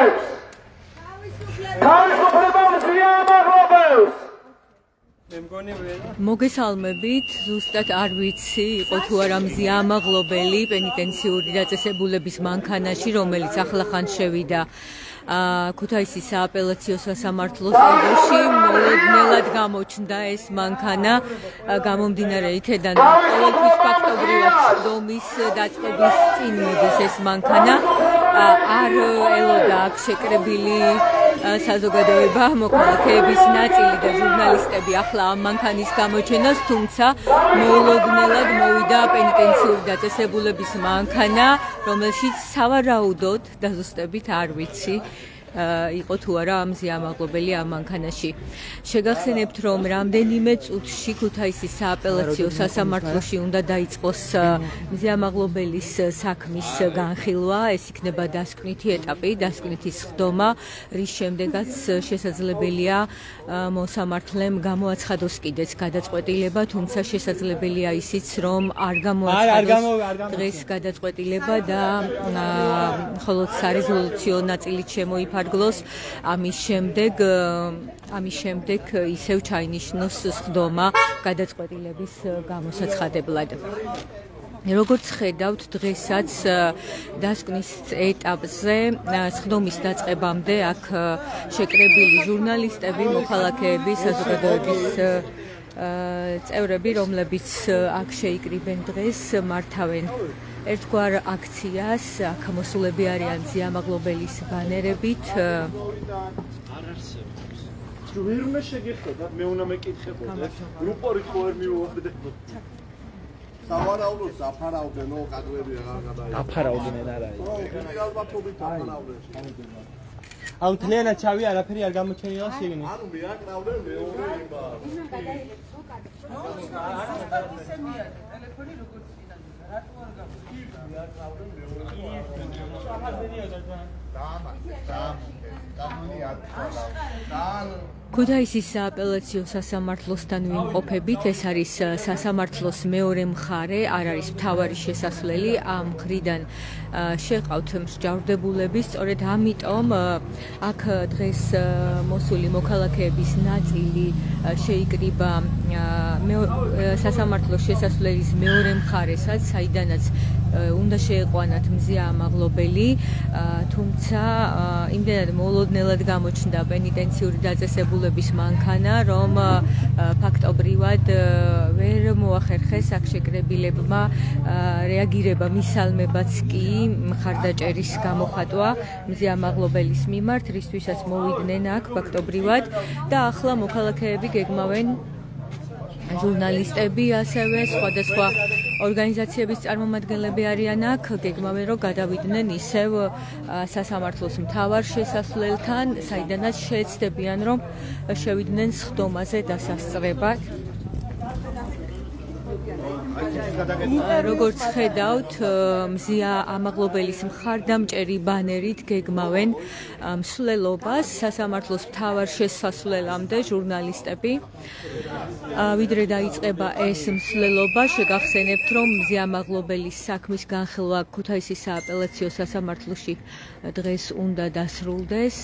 ამაღლობებს. თავისუფლება მზია ამაღლობებს. მოგესალმებით, ზუსტად არ ვიცი, იყო თუ არა მზია ამაღლობელი პენიტენციური დაწესებულების მანქანაში, რომელიც ახლახან შევიდა ქუთაისის სააპელაციო სასამართლოს ეზოში. მოულოდნელად გამოჩნდა ეს მანქანა, გამომდინარე იქედან ყოველთვის ფაქტობრივად სხდომის დაწყების წინ მოდის ეს მანქანა. არ ელოდა აქ შეკრებილი საზოგადოება, მოქალაქეების ნაწილი და ჟურნალისტები ახლა ამ მანქანის გამოჩენას, თუმცა მოულოდნელად მოვიდა პენიტენციური დაწესებულების მანქანა, რომელშიც სავარაუდოდ დაზუსტებით არ ვიცი იყო თუ არა მზია ამაღლობელი ამ მანქანაში. შეგახსენებთ, რომ რამდენიმე წუთში ქუთაისის სააპელაციო სასამართლოში უნდა დაიწყოს მზია ამაღლობელის საქმის განხილვა. ეს იქნება დასკვნითი ეტაპი, დასკვნითი სხდომა, რის შემდეგაც შესაძლებელია მოსამართლემ გამოაცხადოს კიდეც გადაწყვეტილება, თუმცა შესაძლებელია ისიც, რომ არ გამოაცხადოს დღეს გადაწყვეტილება და მხოლოდ სარეზოლუციო ნაწილით შემოიფარგლოს. ამის შემდეგ ისევ ჩაინიშნოს სხდომა გადაწყვეტილების გამოსაცხადებლად. როგორც ხედავთ, დღესაც დასკვნის ეტაპზე სხდომის დაწყებამდე აქ შეკრებილი ჟურნალისტები, მოქალაქეები, საზოგადოების წევრები, რომლებიც აქ შეიკრიბენ დღეს, მართავენ ერთგვარ აქციას. აქ მოსულები არიან მზია ამაღლობელის ბანერებით. ვერ უნდა შეგეხებათ, მე უნდა მეკითხებოდე. რუპორით ხო ვერ მიუვარდებოდ. სავარაუდოდ აფარავდნენ, კადრები აღარ გადაიღეს. აფარავდნენ არა. იგი ალბათობით აფარავდნენ. აუ თლიანად ჩავი, არაფერი არ გამოჩენილა შიგნით. ანუ მე აკრავდნენ მეორე იმა. ისე გადაიღეს კადრები. ტელეფონი როგორც რატო არ ქუთაისის სააპელაციო სასამართლოსთან ვიმყოფებით, ეს არის სასამართლოს მეორე მხარე, არ არის მთავარი შესასვლელი, ამ მხრიდან შეყავთ მსჯავრდებულები, სწორედ ამიტომ აქ დღეს მოსული მოქალაქეების ნაწილი შეიკრიბა სასამართლოს შესასვლელის მეორე მხარესაც, საიდანაც უნდა შეეყვანათ მზია ამაღლობელი, თუმცა იმდენად მოულოდნელად გამოჩნდა პენიტენციური დაწესებულების მანქანა, რომ ფაქტობრივად ვერ მოახერხეს აქ შეკრებილებმა რეაგირება, მისალმებაც კი მხარდაჭერის გამოხატვა მზია ამაღლობელის მიმართ, რისთვისაც მოვიდნენ აქ ფაქტობრივად და ახლა მოქალაქეები გეგმავენ, ჟურნალისტები ასევე სხვადასხვა ორგანიზაციების წარმომადგენლები არიან აქ, გეგმავენ, რომ გადავიდნენ ისევ სასამართლოს მთავარ შესასვლელთან, საიდანაც შეეცდებიან, რომ შევიდნენ სხდომაზე დასასწრებად. როგორც ხედავთ, მზია ამაღლობელის მხარდამჭერი ბანერით გეგმავენ მსვლელობას სასამართლოს მთავარ შესასვლელამდე ჟურნალისტები. ვიდრე დაიწყება ეს მსვლელობა, შეგახსენებთ, რომ მზია ამაღლობელის საქმის განხილვა ქუთაისის სააპელაციო სასამართლოში დღეს უნდა დასრულდეს.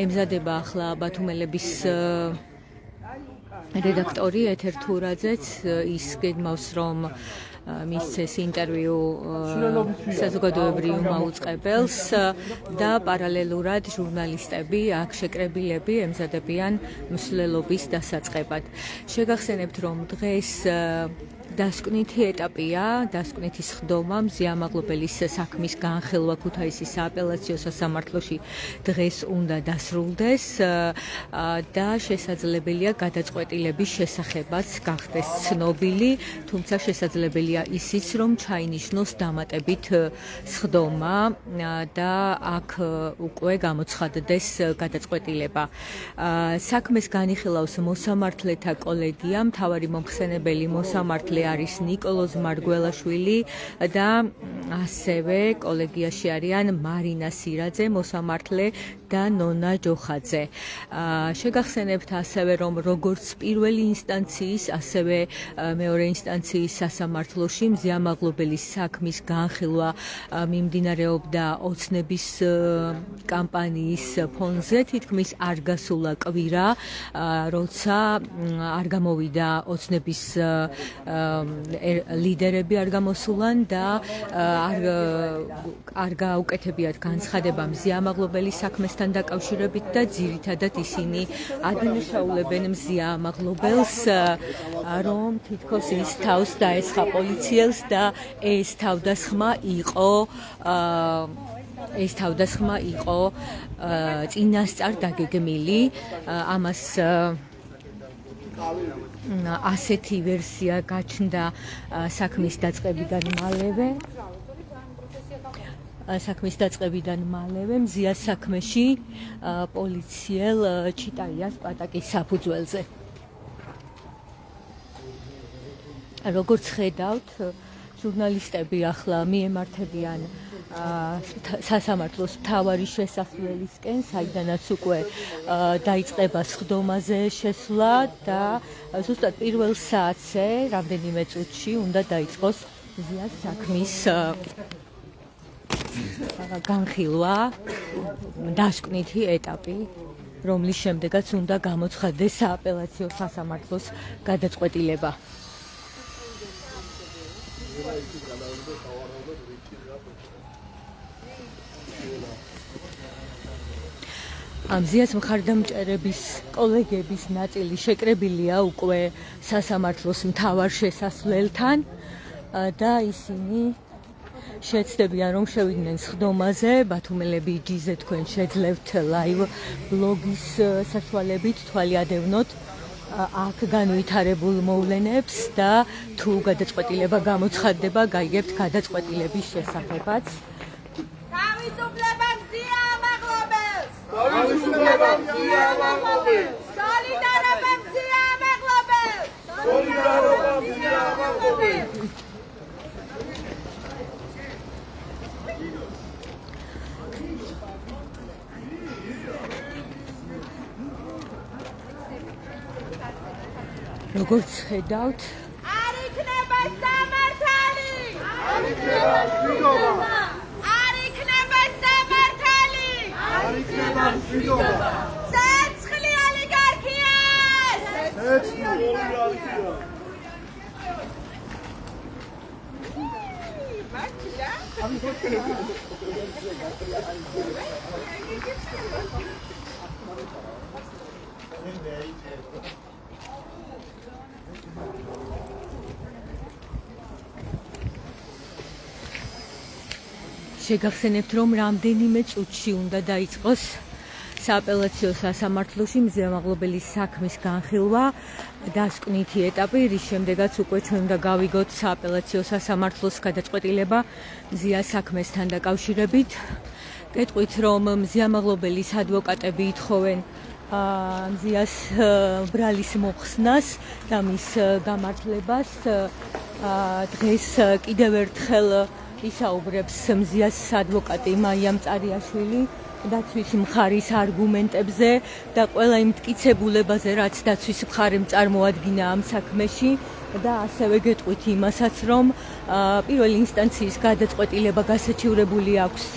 ემზადება ახლა ბათუმელების რედაქტორი ეთერ თურაძეც, ის გეგმავს, რომ მისცეს ინტერვიუ საზოგადოებრივ მაუწყებელს და პარალელურად ჟურნალისტები, აქ შეკრებილები ემზადებიან მსვლელობის დასაწყებად. შეგახსენებთ, რომ დღეს დასკვნითი ეტაპია, დასკვნითი სხდომა მზია ამაღლობელის საქმის განხილვა ქუთაისის სააპელაციო სასამართლოში დღეს უნდა დასრულდეს და შესაძლებელია გადაწყვეტილების შესახებაც გახდეს ცნობილი, თუმცა შესაძლებელია ისიც, რომ ჩაინიშნოს დამატებით სხდომა და აქ უკვე გამოცხადდეს გადაწყვეტილება. საქმეს განიხილავს მოსამართლეთა კოლეგია, მთავარი მომხსენებელი მოსამართლე არის ნიკოლოზ მარგველაშვილი და ასევე კოლეგიაში არიან მარინა სირაძე, მოსამართლე და ნონა ჯოხაძე. შეგახსენებთ ასევე, რომ როგორც პირველი ინსტანციის, ასევე მეორე ინსტანციის სასამართლოში მზიამაღლობელის საქმის განხილვა მიმდინარეობდა ოცნების კამპანიის ფონზე, თითქმის არ გასულა კვირა, როცა არ გამოვიდა ოცნების ლიდერები არ გამოსულან და არ გაუკეთებიათ განცხადება მზიამაღლობელის საქმესთან დაკავშირებით და ძირითადად ისინი ადანაშაულებენ მზიამაღლობელს, რომ თითქოს ის თავს დაესხა პოლიციელს და ეს თავდასხმა იყო წინასწარ დაგეგმილი. ამას ასეთი ვერსია გაჩნდა საქმის დაწყებიდან მალევე მზიას საქმეში პოლიციელ ჩიტაიას პატაკის საფუძველზე. როგორც ხედავთ, ჟურნალისტები ახლა მიემართებიან სასამართლოს მთავარი შესასვლელისკენ, საიდანაც უკვე დაიწყება სხდომაზე შესვლა და ზუსტად პირველ საათზე, რამდენიმე წუთში უნდა დაიწყოს მზიას საქმის განხილვა, დასკვნითი ეტაპი, რომლის შემდეგაც უნდა გამოცხადდეს სააპელაციო სასამართლოს გადაწყვეტილება. მზიას მხარდამჭერების კოლეგების ნაწილი შეკრებილია უკვე სასამართლოს მთავარ შესასვლელთან და ისინი შეცდებიან, რომ შევიდნენ სხდომაზე. ბათუმელები ჯიზე თქვენ შეძლებთ ლაივ ბლოგის საშუალებით თვალი ადევნოთ აქ განვითარებულ მოვლენებს და თუ გადაწყვეტილება გამოცხადდება, გაიგებთ გადაწყვეტილების შესახებაც. თავისუფლება მზიამაღლობელს! თავისუფლება მზიამაღლობელს! სოლიდარობა მზიამაღლობელს! სოლიდარობა მზიამაღლობელს! როგორც ხედავთ, არ იქნება სამართალი! არ იქნება მშვიდობა! არ იქნება სამართალი! არ იქნება მშვიდობა! ცეცხლი ოლიგარქიას! ცეცხლი ოლიგარქიას! შეგახსენებთ, რომ რამდენიმე წუთში უნდა დაიწყოს სააპელაციო სასამართლოში მზიამაღლობელის საქმის განხილვა, დასკვნითი ეტაპი, რის შემდეგაც უკვე ჩვენ უნდა გავიგოთ სააპელაციო სასამართლოს გადაწყვეტილება მზიას საქმესთან დაკავშირებით. გეტყვით, რომ მზიამაღლობელის ადვოკატები ითხოვენ მზიას ბრალის მოხსნას და მის გამართლებას. დღეს კიდევ ერთხელ ისაუბრებს მზიას ადვოკატი მაია მწარიაშვილი დაცვის მხარის არგუმენტებზე და ყველა იმ მტკიცებულებაზე, რაც დაცვის მხარემ წარმოადგინა ამ საქმეში და ასევე გეტყვით იმასაც, რომ პირველი ინსტანციის გადაწყვეტილება გასაჩივრებული აქვს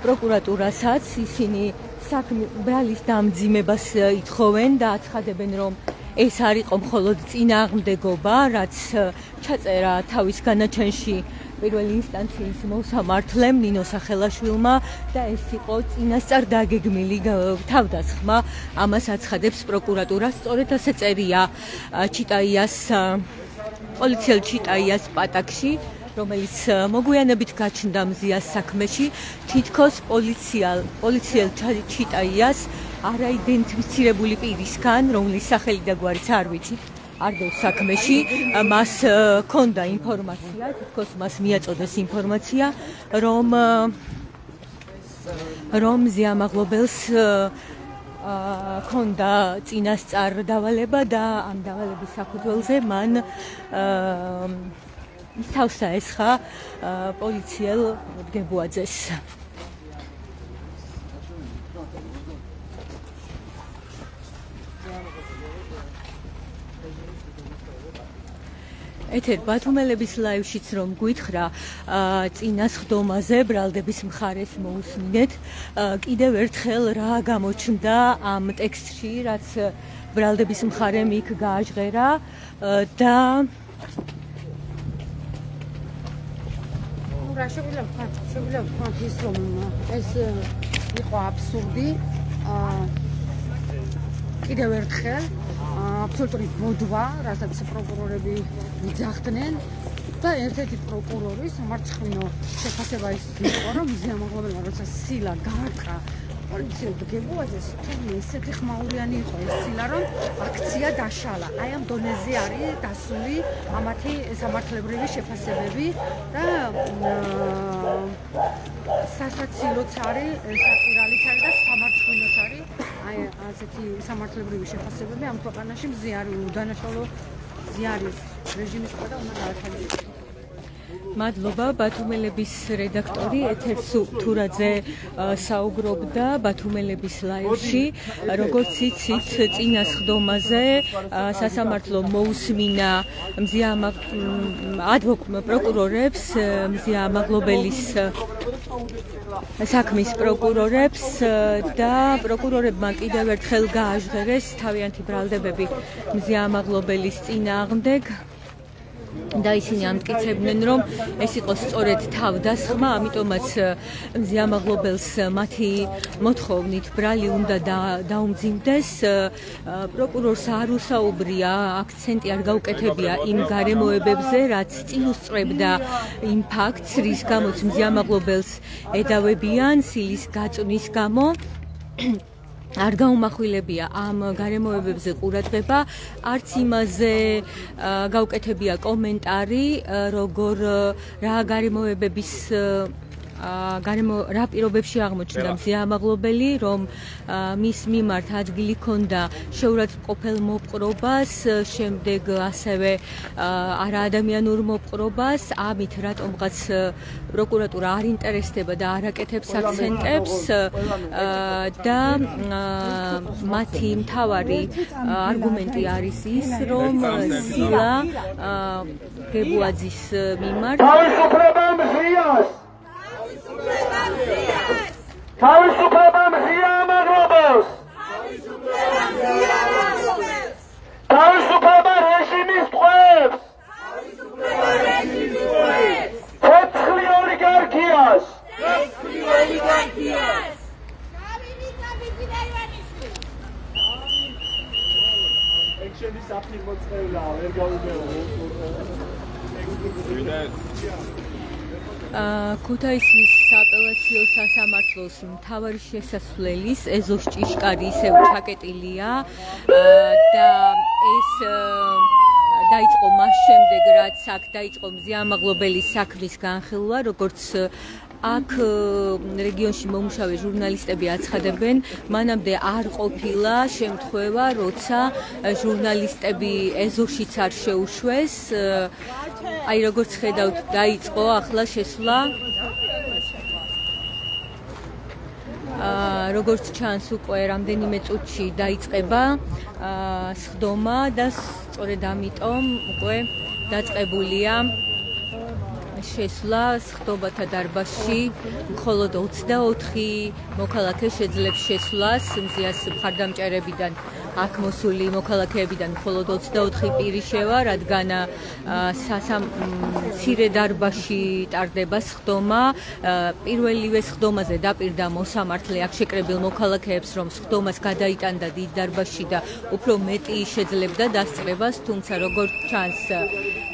პროკურატურასაც. ისინი ბრალის დამძიმებას ითხოვენ და აცხადებენ, რომ ეს არ იყო მხოლოდ წინააღმდეგობა, რაც ჩაწერა თავის განაჩენში პირველი ინსტანციის მოსამართლემ ნინო სახელაშვილმა და ეს იყო წინასწარ დაგეგმილი თავდასხმა. ამას აცხადებს პროკურატურა. სწორედ ასე წერია პოლიციელ ჩიტაიას პატაკში, რომელიც მოგვიანებით გაჩნდა მზიას საქმეში. თითქოს პოლიციელ ჩიტაიას არაიდენტიფიცირებული პირისგან, რომლის სახელი და გვარიც არ ვიცით, არ დევს საქმეში, მას ჰქონდა ინფორმაცია, თითქოს მას მიაწოდეს ინფორმაცია, რომ მზიამაღლობელს ჰქონდა წინასწარ დავალება და ამ დავალების საფუძველზე მან თავს დაესხა პოლიციელ დგებუაძეს. ეთერ ბათუმელების ლაივშიც რომ გვითხრა წინა სხდომაზე ბრალდების მხარეს მოусმინეთ კიდევ ერთხელ რა გამოჩნდა ამ ტექსტში რაც ბრალდების მხარემ იქ გააჟღერა და რა შეგვიძლია ვთქვათ ის რომ ეს იყო აბსურდი კიდევ ერთხელ აბსოლუტური ბოდვა, რასაც პროკურორები იძახდნენ და ერთ-ერთი პროკურორი სამარცხვინო შეფასება ის იყო, რომ მზიამაღლებელმა როცა სილა გაარტყა პოლიციელ გებუაზე, თუმცა ესეთი ხმაურიანი იყო ეს სილა, რომ აქცია დაშალა. აი ამ დონეზე არის დასული ამათი სამართლებრივი შეფასებები და სასაცილოც არის, საყირალიც არის და სამარცხვინოც არის. აი ასეთი სამართლებრივი შეფასებები ამ ქვეყანაში მზიარი უდანაშაულო ზიარის რეჟიმის ყველა უნდა გააჩაღოს. მადლობა ბათუმელების რედაქტორი ეთერ თურაძე საუბრობდა ბათუმელების ლაივში როგორც იცით წინა სხდომაზე სასამართლო მოусმინა პროკურორებს მზიამაღლობელის საქმის პროკურორებს და პროკურორებმა კიდევ ერთხელ გააჟღერეს თავიანთი ბრალდებები მზიამაღლობელის წინააღმდეგ და ისინი ამტკიცებდნენ რომ ეს იყო სწორედ თავდასხმა, ამიტომაც მზიამაღლობელს მათი მოთხოვნით ბრალი უნდა დაუმძიმდეს. პროკურორს არ უსაუბრია, აქცენტი არ გაუკეთებია იმ გარემოებებზე, რაც წინ უსწრებდა იმ ფაქტს, რის გამოც მზიამაღლობელს ედავებიან სილის გაწვნის გამო. არ გაუმახვილებია ამ გარემოებებზე ყურადღება, არც იმაზე გაუკეთებია კომენტარი, როგორ რა გარემოებების რა პირობებში აღმოჩნდა მზიამაღლობელი, რომ მის მიმართ ადგილი ჰქონდა შეურაცხმყოფელ მოპყრობას, შემდეგ ასევე არაადამიანურ მოპყრობას, ამით რატომღაც პროკურატურა არ ინტერესდება და არ აკეთებს აქცენტებს და მათი მთავარი არგუმენტი არის ის, რომ სილა გებუაძის მიმართ თავისუფლება მზიამაღლობელს! თავისუფლება რეჟიმის ტყვეებს! ცეცხლი ოლიგარქიას! ექშენი საფირმო წევლაა, ვერ გავიგეო. ქუთაისის სააპელაციო სასამართლოს მთავარი შესასვლელის ეზოს ჭიშკარი ისევ ჩაკეტილია და ეს დაიწყო მას შემდეგ, რაც აქ დაიწყო მზიამაღლობელის საქმის განხილვა, როგორც აქ რეგიონში მომუშავე ჟურნალისტები აცხადებენ, მანამდე არ ყოფილა შემთხვევა, როცა ჟურნალისტები ეზოშიც არ შეუშვეს. აი როგორც ხედავთ, დაიწყო ახლა შესვლა. როგორც ჩანს, უკვე რამდენიმე წუთში დაიწყება სხდომა და სწორედ ამიტომ უკვე დაწყებულია შესვლა სხდომათა დარბაზში. მხოლოდ 24 მოქალაქე შეძლებს შესვლას მზიას მხარდამჭერებიდან. აქ მოსული მოქალაქეებიდან მხოლოდ 24 პირი შევა, რადგან მცირე დარბაზში ტარდება სხდომა. პირველივე სხდომაზე დაპირდა მოსამართლე აქ შეკრებილ მოქალაქეებს, რომ სხდომას გადაიტანდა დიდ დარბაზში და უფრო მეტი შეძლებდა დასწრებას, თუმცა როგორც ჩანს,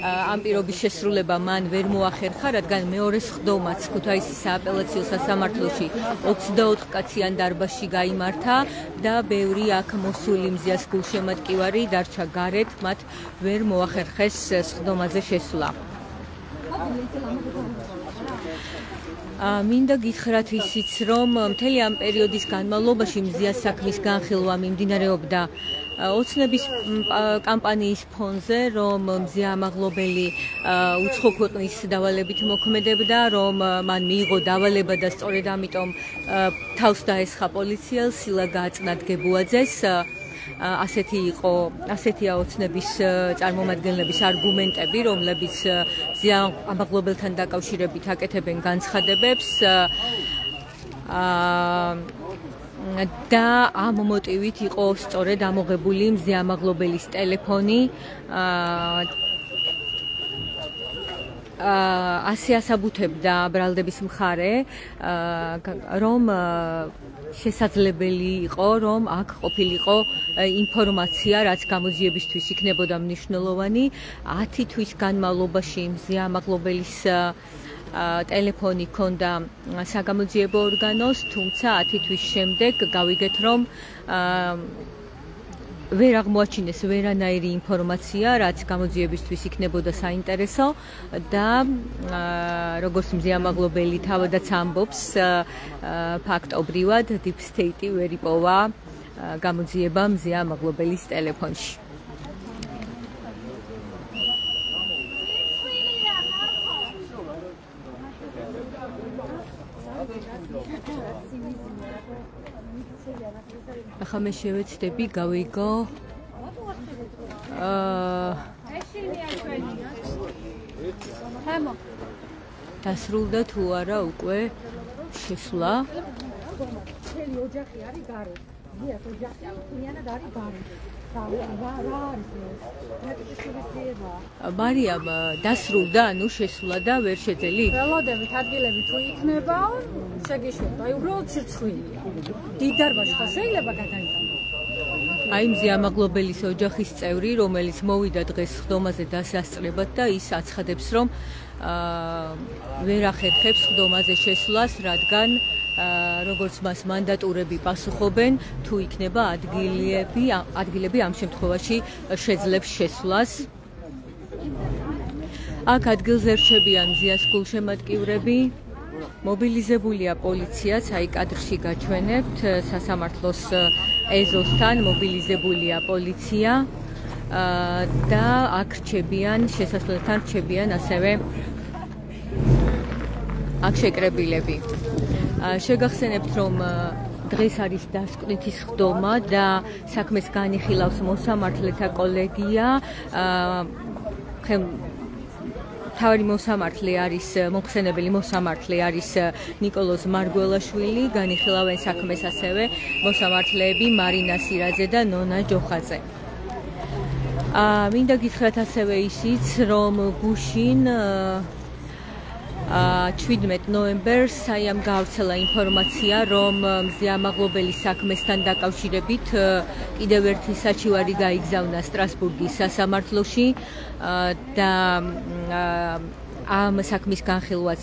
ამ პირობის შესრულება მან ვერ მოახერხა, რადგან მეორე სხდომაც ქუთაისის სააპელაციო სასამართლოში 24 კაციან დარბაზში გაიმართა და ბევრი აქ მოსული მზიას გულშემატკივარი დარჩა გარეთ, მათ ვერ მოახერხეს სხდომაზე შესვლა. მინდა გითხრათ ისიც, რომ მთელი ამ პერიოდის განმავლობაში მზიას საქმის განხილვა მიმდინარეობდა ოცნების კამპანიის ფონზე, რომ მზიამაღლობელი უცხო ქვეყნის დავალებით მოქმედებდა, რომ მან მიიღო დავალება და სწორედ ამიტომ თავს დაესხა პოლიციელს, სილა გააწნათ გებუაძეს. ასეთია ოცნების წარმომადგენლების არგუმენტები, რომლებიც ამაღლობელთან დაკავშირებით აკეთებენ განცხადებებს. და ამ მოტივით იყო სწორედ ამოღებული მზე ამაღლობელის ტელეფონი. ასე ასაბუთებდა ბრალდების მხარე, რომ შესაძლებელი იყო, რომ აქ ყოფილიყო ინფორმაცია, რაც გამოძიებისთვის იქნებოდა მნიშვნელოვანი. 10 თვის განმავლობაში მზე ამაღლობელის ტელეფონი ჰქონდა საგამოძიებო ორგანოს, თუმცა 10 თვის შემდეგ გავიგეთ, რომ ვერ აღმოაჩინეს ვერანაირი ინფორმაცია, რაც გამოძიებისთვის იქნებოდა საინტერესო და როგორც მზე ამაღლობელი თავადაც ამბობს, ფაქტობრივად Deep State ვერ იპოვა გამოძიება მზე ამაღლობელის ტელეფონში. ახლა მე შევეცდები გავიგო დასრულდა თუ არა უკვე შესვლა. მთელი ოჯახი არის გარე. ზიათ ოჯახი მთლიანად არის გარე. მარიამ დასრულდა, ანუ შესვლა და ვერ შეძელით? ველოდებით ადგილები თუ იქნება, შეგიშვება. აი უბრალოდ სირცხვილია. დიდ დარბაზში ხა შეიძლება გადაიტანო. აი მზე ამაღლობელის ოჯახის წევრი, რომელიც მოვიდა დღეს ხდომაზე დასასწრებად და ის აცხადებს, რომ ვერ ახერხებს ხდომაზე შესვლას, რადგან როგორც მას მანდატურები პასუხობენ, თუ იქნება ადგილები ამ შემთხვევაში შეძლებს შესვლას. აქ ადგილზე რჩებიან მზიას გულშემატკივრები, მობილიზებულია პოლიციაც, აი კადრში გაჩვენებთ, სასამართლოს ეზოსთან მობილიზებულია პოლიცია და აქ რჩებიან, შესასვლელთან რჩებიან ასევე აქ შეკრებილები. შეგახსენებთ, რომ დღეს არის დასკვნითი სხდომა და საქმეს განიხილავს მოსამართლეთა კოლეგია. მთავარი მოსამართლე არის, მომხსენებელი მოსამართლე არის ნიკოლოზ მარგველაშვილი, განიხილავენ საქმეს ასევე მოსამართლეები მარინა სირაძე და ნონა ჯოხაძე. მინდა გითხრათ ასევე ისიც, რომ გუშინ 17 ნოემბერს საიამ გაავრცელა ინფორმაცია, რომ მზე ამაღლობელის საქმესთან დაკავშირებით კიდევ ერთი საჩივარი გაიგზავნა სტრასბურგის სასამართლოში და ამ საქმის განხილვაც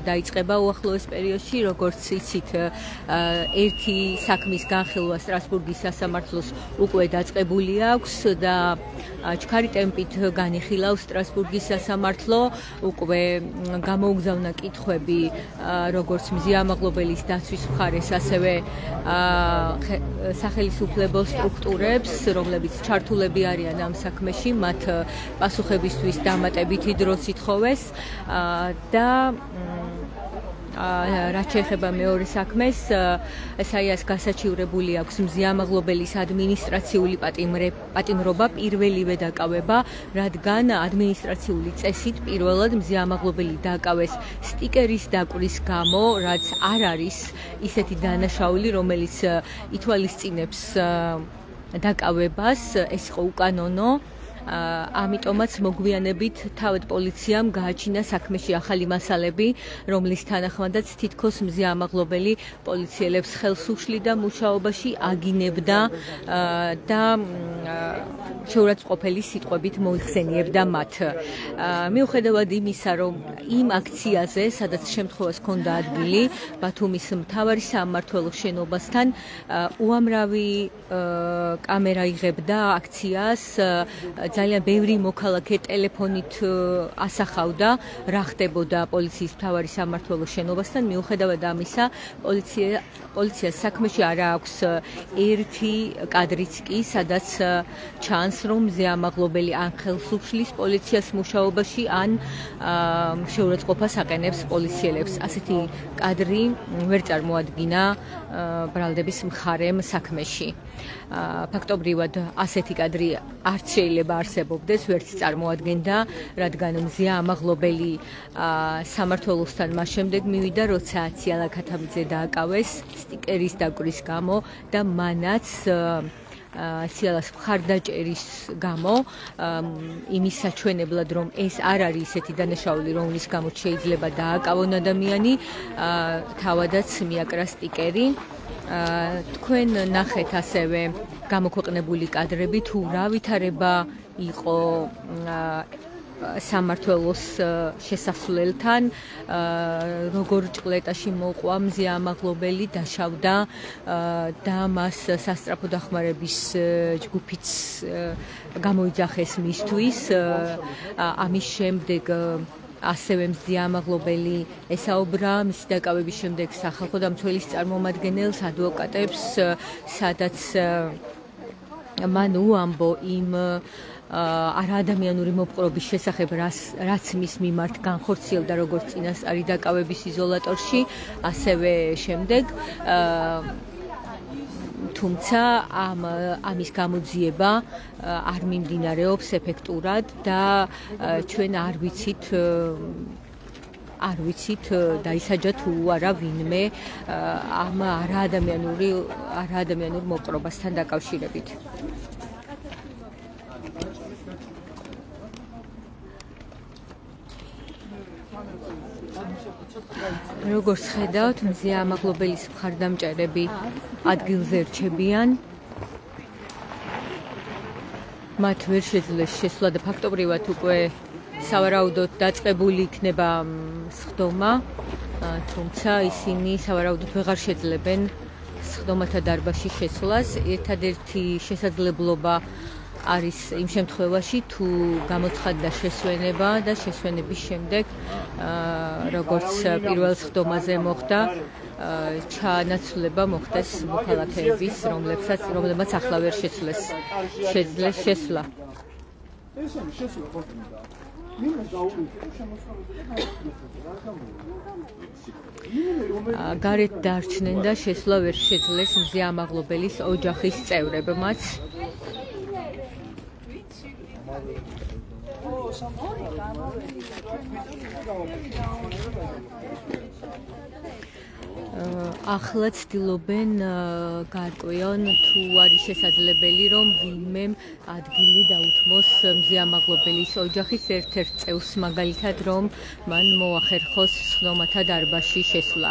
დაიწყება უახლოეს პერიოდში, როგორც იცით, ერთი საქმის განხილვა სტრასბურგის სასამართლოს უკვე დაწყებული აქვს და ჩქარი ტემპით განიხილავს სტრასბურგის სასამართლო, უკვე გამოუგზავნა კითხვები როგორც მზე ამაღლობელის დაცვის მხარეს, ასევე სახელმწიფო სტრუქტურებს, რომლებიც ჩართულები არიან ამ საქმეში, მათ პასუხებისთვის დამატებითი დროც ითხოვეს და რაც შეეხება მეორე საქმეს, საიას გასაჩივრებული აქვს მზე ამაღლობელის ადმინისტრაციული პატიმრობა პირველივე დაკავება, რადგან ადმინისტრაციული წესით პირველად მზე ამაღლობელი დაკავეს სტიკერის დაკვრის გამო, რაც არ არის ისეთი დანაშაული, რომელიც ითვალისწინებს დაკავებას, ეს იყო უკანონო. ამიტომაც მოგვიანებით თავად პოლიციამ გააჩინა საქმეში ახალი მასალები, რომლის თანახმადაც თითქოს მზე ამაღლობელი პოლიციელებს ხელს უშლიდა მუშაობაში, აგინებდა და შეურაცხყოფელი სიტყვებით მოიხსენიებდა მათ. მიუხედავად იმისა, რომ იმ აქციაზე, სადაც შემთხვევას ჰქონდა ადგილი, ბათუმის მთავარი სამმართველოს შენობასთან, უამრავი კამერა იღებდა აქციას, ძალიან ბევრი მოქალაქე ტელეფონით ასახავდა რა ხდებოდა პოლიციის მთავარი სამმართველოს შენობასთან. მიუხედავად ამისა, პოლიციას საქმეში არ აქვს ერთი კადრიც კი, სადაც ჩანს, რომ მზეამაღლობელი ან ხელს უშლის პოლიციას მუშაობაში, ან შეურაცხყოფას აყენებს პოლიციელებს. ასეთი კადრი ვერ წარმოადგინა ბრალდების მხარემ საქმეში. ფაქტობრივად ასეთი კადრი არც შეიძლება არსებობდეს, ვერც წარმოადგენდა, რადგან მზეამაღლობელი სამმართველოსთან მას შემდეგ მივიდა, როცა ციალა ქათამიძე დააკავეს სტიკერის დაკვრის გამო და მანაც ციალას მხარდაჭერის გამო იმის საჩვენებლად, რომ ეს არ არის ისეთი დანაშაული, რომლის გამოც შეიძლება დააკავონ ადამიანი, თავადაც მიაკრა სტიკერი. თქვენ ნახეთ ასევე გამოქვეყნებული კადრები, თუ რა ვითარება იყო სამმართველოს შესასვლელთან, როგორ ჭყლეტაში მოყვა მზეამაღლობელი, დაშავდა და მას სასწრაფო დახმარების ჯგუფიც გამოიძახეს მისთვის. ამის შემდეგ ასევე მზეამაღლობელი ესაუბრა მისი დაკავების შემდეგ სახალხო დამცველის წარმომადგენელს, ადვოკატებს, სადაც მან უამბო იმ არაადამიანური მოპყრობის შესახებ, რაც მის მიმართ განხორციელდა როგორც წინასწარი დაკავების იზოლატორში, ასევე შემდეგ. თუმცა ამის გამოძიება არ მიმდინარეობს ეფექტურად და ჩვენ არ ვიცით დაისაჯა თუ არა ვინმე ამ არაადამიანურ მოპყრობასთან დაკავშირებით. როგორც ხედავთ, მზეამაღლობელის მხარდამჭერები ადგილზე რჩებიან. მათ ვერ შეძლეს შესვლა და ფაქტობრივად უკვე სავარაუდოდ დაწყებული იქნება სხდომა, თუმცა ისინი სავარაუდოდ ვეღარ შეძლებენ სხდომათა დარბაზში შესვლას. ერთადერთი შესაძლებლობა არის იმ შემთხვევაში, თუ გამოცხადდა შესვენება და შესვენების შემდეგ, როგორც პირველ სხდომაზე მოხდა, ჩანაცვლება მოხდეს მოქალაქეების, რომლებმაც ახლა ვერ შეძლეს შესვლა. გარეთ დარჩნენ და შესვლა ვერ შეძლეს მზეამაღლობელის ოჯახის წევრებმაც. ახლა ცდილობენ გარკვიონ, თუ არის შესაძლებელი, რომ ვინმემ ადგილი დაუთმოს მზეამაღლობელის ოჯახის ერთ-ერთ წევრს, მაგალითად, რომ მან მოახერხოს სხდომათა დარბაზში შესვლა.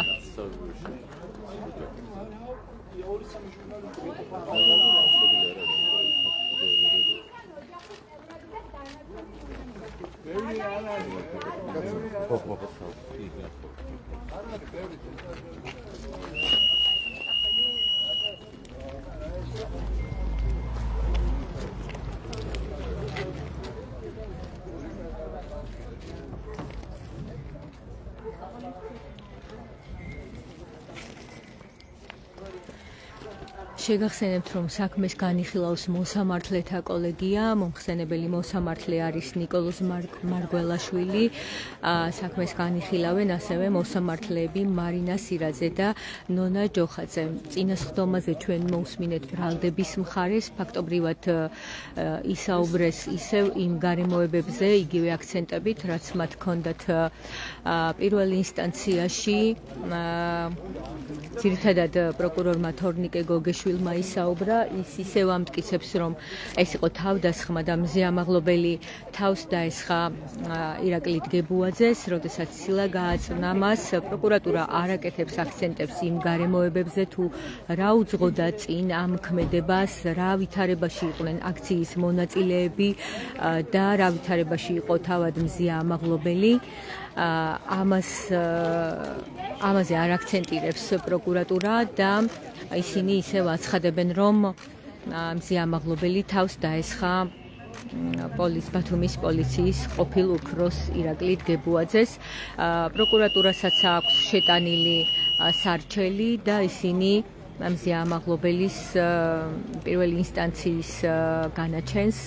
შეგახსენებთ, რომ საქმეს განიხილავს მოსამართლეთა კოლეგია, მომხსენებელი მოსამართლე არის ნიკოლოზ მარგველაშვილი. საქმეს განიხილავენ ასევე მოსამართლეები მარინა სირაძე და ნონა ჯოხაძე. წინა სხდომაზე ჩვენ მოусმინეთ ბრალდების მხარეს, ფაქტობრივად ისაუბრეს ისევ იმ გარემოებებზე, იგივე აქცენტებით, რაც მათ ჰქონდათ პირველ ინსტანციაში. ძირითადად პროკურორმა თორნიკე გოგეშვილმა ისაუბრა, ის ისევ ამტკიცებს, რომ ეს იყო თავდასხმა და მზეამაღლობელი თავს დაესხა ირაკლი დგებუაძეს, როდესაც ცილა გააწვნა მას. პროკურატურა არ აკეთებს აქცენტებს იმ გარემოებებზე, თუ რა უძღოდა წინ ამ ქმედებას, რა ვითარებაში იყვნენ აქციის მონაწილეები და რა ვითარებაში იყო თავად მზეამაღლობელი. ამაზე არ აქცენტირებს პროკურატურა და ისინი ისევ აცხადებენ, რომ მზეამაღლობელი თავს დაესხა ბათუმის პოლიციის ყოფილ უფროს ირაკლი დგებუაძეს. პროკურატურასაც აქვს შეტანილი სარჩელი და ისინი მზია ამაღლობელის პირველი ინსტანციის განაჩენს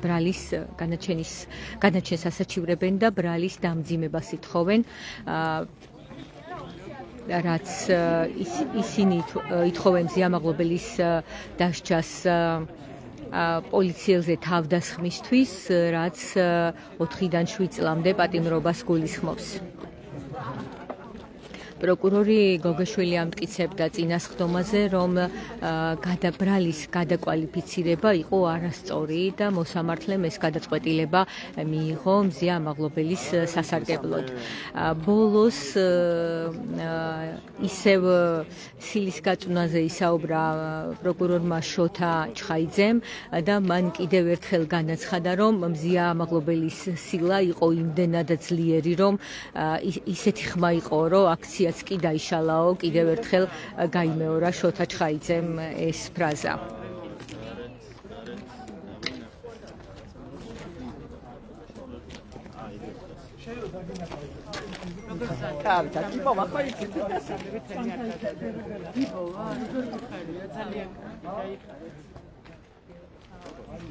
ბრალის განაჩენს ასაჩივრებენ და ბრალის დამძიმებას ითხოვენ. რაც ისინი ითხოვენ მზია ამაღლობელის დასჯას პოლიციელზე თავდასხმისთვის, რაც 4-დან 7 წლამდე პატიმრობას გულისხმობს. პროკურორი გოგეშვილი ამტკიცებდა წინასხდომაზე, რომ ბრალის გადაკვალიფიცირება იყო არასწორი და მოსამართლემ ეს გადაწყვეტილება მიიღო მზია ამაღლობელის სასარგებლოდ. ბოლოს ისევ სილის გაწვნაზე ისაუბრა პროკურორმა შოთა ჩხაიძემ და მან კიდევ ერთხელ განაცხადა, რომ მზია ამაღლობელის სილა იყო იმდენად ძლიერი, რომ ისეთი ხმა იყო, რომ აქცია კი დაიშალაო, კიდევ ერთხელ გაიმეორა შოთა ჩხაიძემ ეს ფრაზა.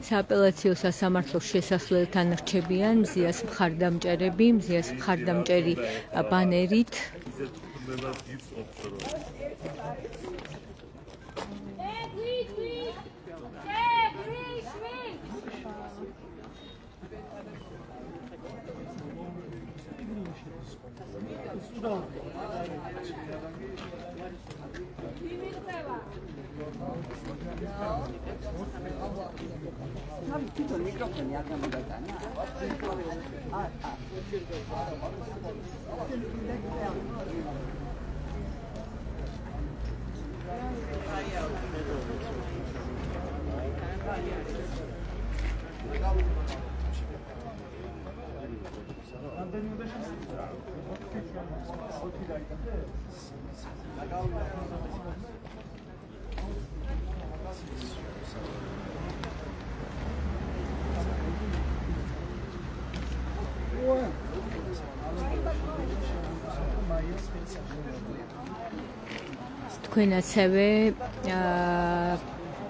სააპელაციო სასამართლოს შესასვლელთან რჩებიან მზიას მხარდამჭერები, მზიას მხარდამჭერი ბანერით. თქვენ ასევე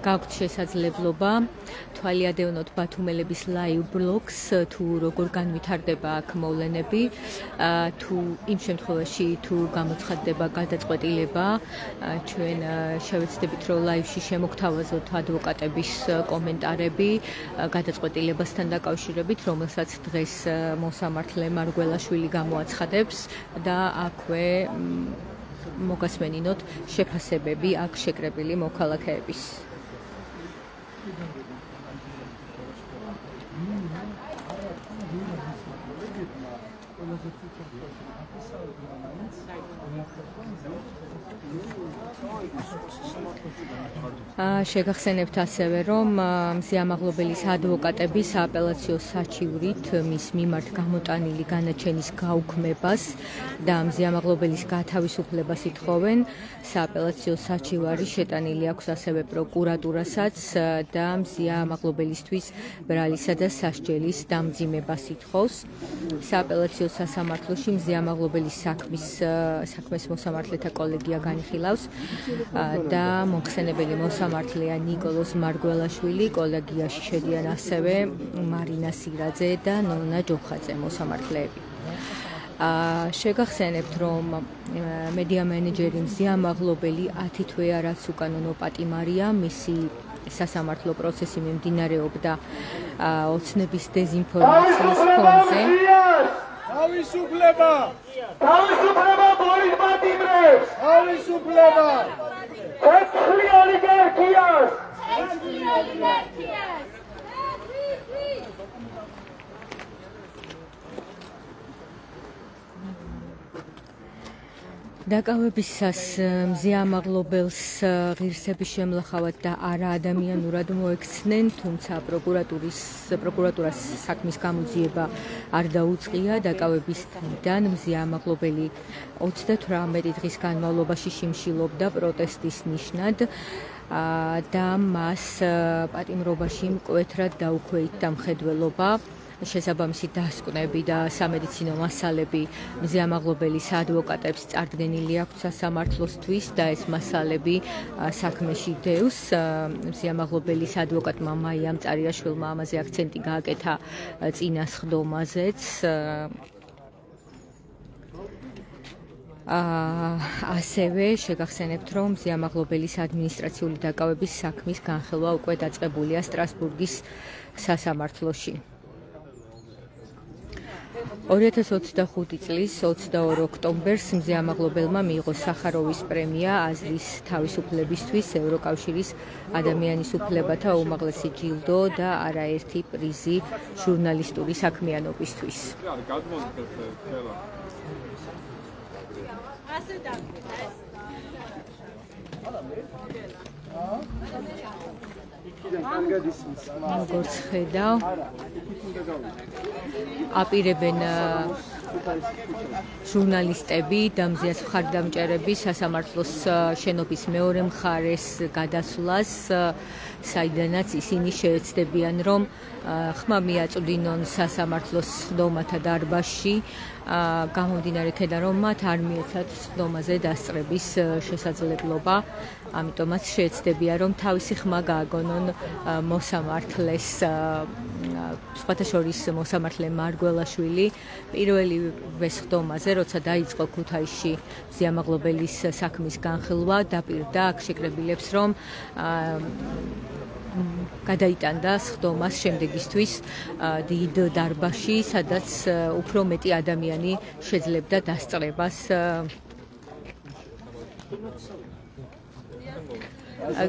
გაქვთ შესაძლებლობა თვალიადევნოთ ბათუმელების live blogs, თუ როგორ განვითარდება აქ მოვლენები, თუ იმ შემთხვევაში თუ გამოცხადდება გადაწყვეტილება, ჩვენ შევეცდებით, რომ live-ში შემოგთავაზოთ ადვოკატების კომენტარები გადაწყვეტილებასთან დაკავშირებით, რომელსაც დღეს მოსამართლე მარგველაშვილი გამოაცხადებს და აქვე მოგასმენინოთ შეფასებები აქ შეკრებილი მოქალაქეების. შეგახსენებთ ასევე, რომ მზია ამაღლობელის ადვოკატები სააპელაციო საჩივრით მის მიმართ გამოტანილი განაჩენის გაუქმებას და მზია ამაღლობელის გათავისუფლებას ითხოვენ. სააპელაციო საჩივარი შეტანილი აქვს ასევე პროკურატურასაც და მზია ამაღლობელისთვის ბრალისა და სასჯელის დამძიმებას ითხოვს. სააპელაციო სასამართლოში მზია ამაღლობელის საქმეს მოსამართლეთა კოლეგია განიხილავს და მომხსენებელი მოსამართლეა ნიკოლოზ მარგველაშვილი, კოლეგიაში შედიან ასევე მარინა სირაძე და ნონა ჯოხაძე მოსამართლეები. შეგახსენებთ, რომ მედია მენეჯერი მზია ამაღლობელი 10 თვეა რაც უკანონო პატიმარია, მისი სასამართლო პროცესი მიმდინარეობდა ოცნების დეზინფორმაციის ფონზე. თავისუფლება! თავისუფლება ბოლის პატიმრებს! თავისუფლება! ეცხლი ოლიგარქიას! ეცხლი ოლიგარქიას! დაკავებისას მზია ამაღლობელს ღირსების შემლახავად და არა ადამიანურად მოექცნენ, თუმცა პროკურატურას საქმის გამოძიება არ დაუწყია. დაკავების დღიდან მზია ამაღლობელი 38 დღის განმავლობაში შიმშილობდა პროტესტის ნიშნად და მას პატიმრობაში მკვეთრად დაუქვეითდა მხედველობა. შესაბამისი დასკვნები და სამედიცინო მასალები მზია ამაღლობელის ადვოკატებს წარდგენილი აქვს სასამართლოსთვის და ეს მასალები საქმეში დევს. მზია ამაღლობელის ადვოკატმა მაიამ წარიაშვილმა ამაზე აქცენტი გააკეთა წინა სხდომაზეც. ასევე შეგახსენებთ, რომ მზია ამაღლობელის ადმინისტრაციული დაკავების საქმის განხილვა უკვე დაწყებულია სტრასბურგის სასამართლოში. 2025 წლის 22 ოქტომბერს მზია ამაღლობელმა მიიღო სახაროვის პრემია აზრის თავისუფლებისთვის, ევროკავშირის ადამიანის უფლებათა უმაღლესი ჯილდო და არაერთი პრიზი ჟურნალისტური საქმიანობისთვის. როგორც ხედავ, აპირებენ ჟურნალისტები და მზიას მხარდამჭერები სასამართლოს შენობის მეორე მხარეს გადასვლას, საიდანაც ისინი შეეცდებიან, რომ ხმა მიაწვდინონ სასამართლოს სხდომათა დარბაზში, გამომდინარე იქედან, რომ მათ არ მიეცათ სხდომაზე დასწრების შესაძლებლობა, ამიტომაც შეეცდებიან, რომ თავისი ხმა გააგონონ მოსამართლეს. სხვათა შორის მოსამართლე მარგველაშვილი პირველივე სხდომაზე, როცა დაიწყო ქუთაისში მზია ამაღლობელის საქმის განხილვა, დაპირდა აქ შეკრებილებს, რომ გადაიტანდა სხდომას შემდეგისთვის დიდ დარბაზში, სადაც უფრო მეტი ადამიანი შეძლებდა დასწრებას.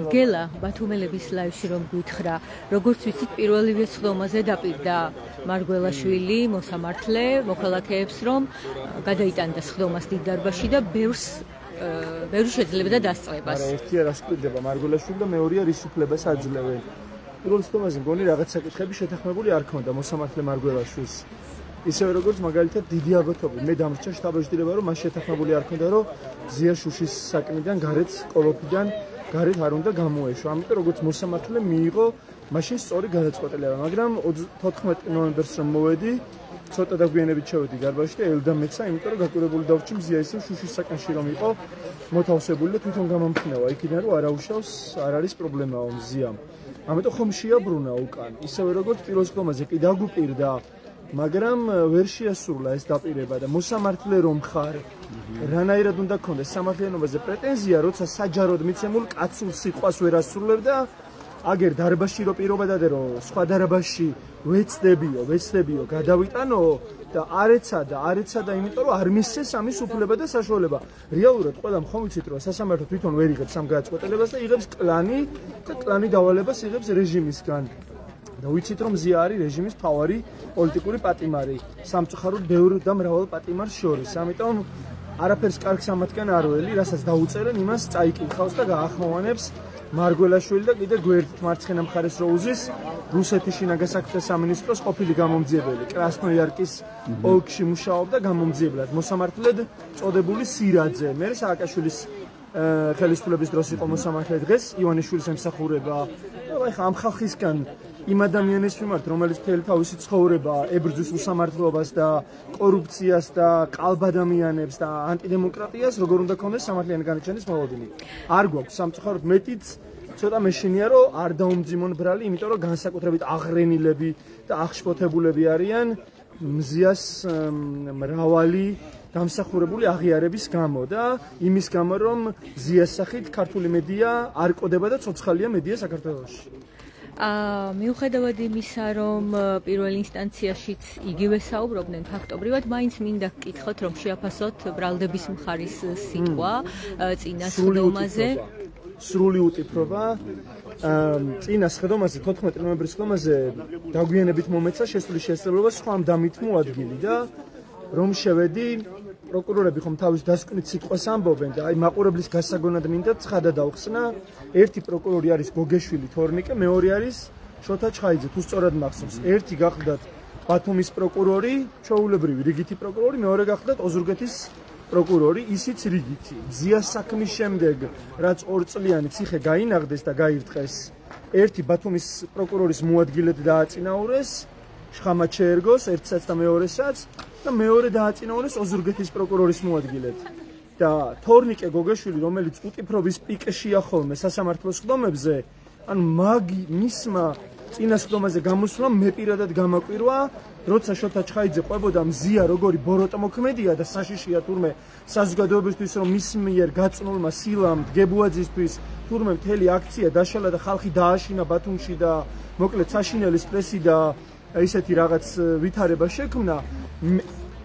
გელა ბათუმელების ლაივში რომ გითხრა, როგორც ვიცით, პირველივე სხდომაზე დაპირდა მარგველაშვილი მოსამართლე მოქალაქეებს, რომ გადაიტანდა სხდომას დიდ დარბაზში და ბევრი შეძლებდა დასწრებას. ერთი არას კვირდება მარგველაშვილი და მეორეა რის უფლებას აძლევენ. პირველ სხდომაზე მგონი რაღაც საკითხები შეთანხმებული არ ქონდა მოსამართლე მარგველაშვილს. ისევე როგორც მაგალითად დიდი ალბათობით მე დამრჩა შტაბ-ჭირება, რომ მას შეთანხმებული არ ქონდა, რომ ზია შუშის საკნიდან გარეთ კოლოფიდან გარეთ არ უნდა გამოეშვა. ამიტომ როგორც მოსამართლე მიიღო მაშინ სწორი გადაწყვეტილება, მაგრამ 14 ნოემბერს რომ მოვედი, ცოტა დაგვიანებით შევედი დარბაზში და ელდა მეცა, იმიტომ რომ გაკვირვებული დავჭი მზია ისე შუშის საკანში რომ იყო მოთავსებული და თვითონ გამომხნევა იქიდან, რომ არაუშავს არ არის პრობლემაო მზიამ. ამიტომ ხომ შეაბრუნა უკან, ისევე როგორც პირველ სხდომაზე კი დაგუპირდა, მაგრამ ვერ შეასრულა ეს დაპირება და მოსამართლე რომ ხარ, რანაირად უნდა გქონდეს სამართლიანობაზე პრეტენზია, როცა საჯაროდ მიცემულ კაცულ სიტყვას ვერ ასრულებ და აგერ დარბაზში რო პირობა დადე, რომ სხვა დარბაზში ვეცდებიო, გადავიტანო დაარეცა და იმიტომ რომ არ მისცეს ამის უფლება და საშუალება. რეალურად ყველამ ხომ ვიცით, რომ სასამართლო თვითონ ვერ იღებს ამ გადაწყვეტილებას და იღებს კლანი და კლანი დავალებას იღებს რეჟიმისგან. და ვიცით, რომ მზია არის რეჟიმის მთავარი პოლიტიკური პატიმარი, სამწუხაროდ ბევრ და მრავალ პატიმარს შორის. ამიტომ არაფერს კარგს ამათგან არ ველი, რასაც დაუწერენ, იმას წაიკითხავს და გაახმოვანებს მარგველაშვილი და კიდე გვერდით მარცხენა მხარეს რო უზის რუსეთის შინაგან საქმეთა სამინისტროს ყოფილი გამომძიებელი კრასნოიარკის ოლქში მუშაობდა გამომძიებლად მოსამართლედ წოდებული სირაძე. მე სააკაშვილის ხელისუფლების დროს იყო მოსამართლე, დღეს ივანიშვილის ემსახურება. ეხლა ამ ხალხისგან იმ ადამიანის მიმართ, რომელიც მთელი თავისი ცხოვრება ებრძვის უსამართლობას და კორუფციას და ყალბადამიანებს და ანტიდემოკრატიას, როგორ უნდა ქონდეს სამართლიანი განაჩენის მოლოდინი. არ გვაქვს სამწუხაროდ მეტიც, ცოტა მეშინია, რომ არ დაუმძიმონ ბრალი, იმიტომ რომ განსაკუთრებით აღრენილები და აღშფოთებულები არიან მზიას მრავალი დამსახურებული აღიარების გამო და იმის გამო, რომ მზიას სახით ქართული მედია არ ყოდება და ცოცხალია მედია საქართველოში. მიუხედავად იმისა, რომ პირველ ინსტანციაშიც იგივე საუბრობდნენ ფაქტობრივად, მაინც მინდა გკითხოთ, რომ შეაფასოთ ბრალდების მხარის სიტყვა წინა სხდომაზე. სრული უტიფრობა. წინა სხდომაზე 14 ნოემბრის სხდომაზე დაგვიანებით მომეცა შესული შესაძლებლობა სხვამ დამით მოადგილი და რომ შევედი პროკურორები ხომ თავის დასკვნით სიტყვას ამბობენ და აი მაყურებლის გასაგონად მინდა ცხადა დავხსნა. ერთი პროკურორი არის გოგეშვილი თორნიკე, მეორე არის შოთა ჩხაიძე, თუ სწორად მახსოვს. ერთი გახლდათ ბათუმის პროკურორი, ჩვეულებრივი რიგითი პროკურორი, მეორე გახლდათ ოზურგეთის პროკურორი, ისიც რიგითი. ზიას საქმის შემდეგ, რაც 2 წლიანი ციხე გაინაღდეს და გაირტყეს, ერთი ბათუმის პროკურორის მოადგილედ დააწინაურეს, შხამად შეერგოს ერთსაც და მეორესაც და მეორე დააწინაურეს ოზურგეთის პროკურორის მოადგილედ. და თორნიკე გოგეშვილი, რომელიც უკიფრობის პიკშია ხოლმე სასამართლოს ხდომებზე, ანუ მისმა წინა ხდომაზე გამოსვლა მე პირადად გამაკვირვა, როცა შოთა ჩხაიძე ყვებოდა მზია როგორი ბოროტმოქმედია და საშიშია თურმე საზოგადოებისთვის, რომ მის მიერ გაწნულმა სილამ გებუაძისთვის თურმე მთელი აქცია დაშალა და ხალხი დააშინა ბათუმში და მოკლედ საშინელის პრესი და ისეთი რაღაც ვითარება შექმნა.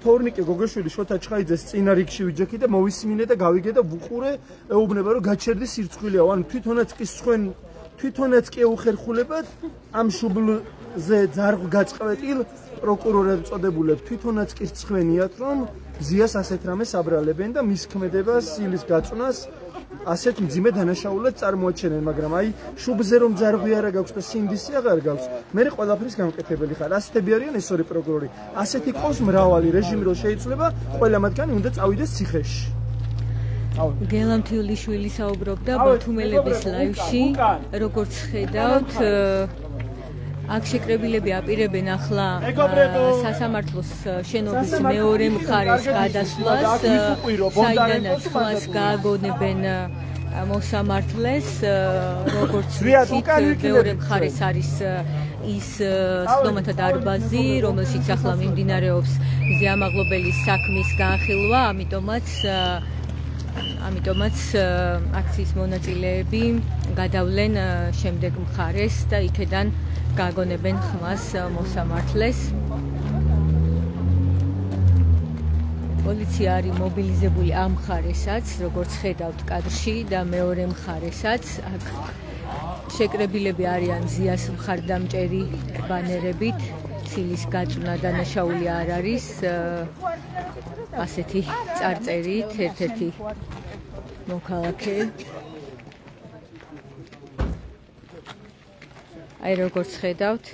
თორნიკე გოგეშვილი შოთა ჩხაიძეს წინა რიგში ვიჯექი და მოვისმინე და გავიგე და ვუყურე, ეუბნება რომ გაჩერდი სირცხვილიაო, ანუ თვითონაც კი უხერხულებად ამ შუბლზე ძარღვ გაწყვეტილ პროკურორად წოდებულებს თვითონაც კი რცხვენიათ, რომ ზიას ასეთ რამეს აბრალებენ და მის ქმედებას, სილის გაწვნას ასეთ მძიმე დანაშაულად წარმოაჩენენ, მაგრამ აი შუბზე რომ ძარღვი არა გაქვს და სინდისი აღარ გაქვს, მე ყველაფრის გამკეთებელი ხარ. ასეთები არიან ეს ორი პროკურორი. ასეთი ყავს მრავალი რეჟიმი რო შეიძლება, ყველა მათგანი უნდა წავიდეს ციხეში. გელამთიულიშვილი საუბრობდა ბათუმელების ლაივში, როგორც ხედავთ, აქ შეკრებილები აპირებენ ახლა სასამართლოს შენობის მეორე მხარეს გადასვლას, საიდანაც ხლას გააგონებენ მოსამართლეს, როგორც ვიცით, მეორე მხარეს არის ის სხდომათა დარბაზი, რომელშიც ახლა მიმდინარეობს მზიამაღლობელის საქმის განხილვა, ამიტომაც აქციის მონაწილეები გადავლენ შემდეგ მხარეს და იქედან გააგონებენ ხმას მოსამართლეს. პოლიცია არის მობილიზებული ამ მხარესაც, როგორც ხედავთ კადრში და მეორე მხარესაც. აქ შეკრებილები არიან ზიას მხარდამჭერი ბანერებით, ცილის გაწვნა დანაშაული არ არის. ასეთი წარწერით ერთ-ერთი მოქალაქე. აი როგორც ხედავთ,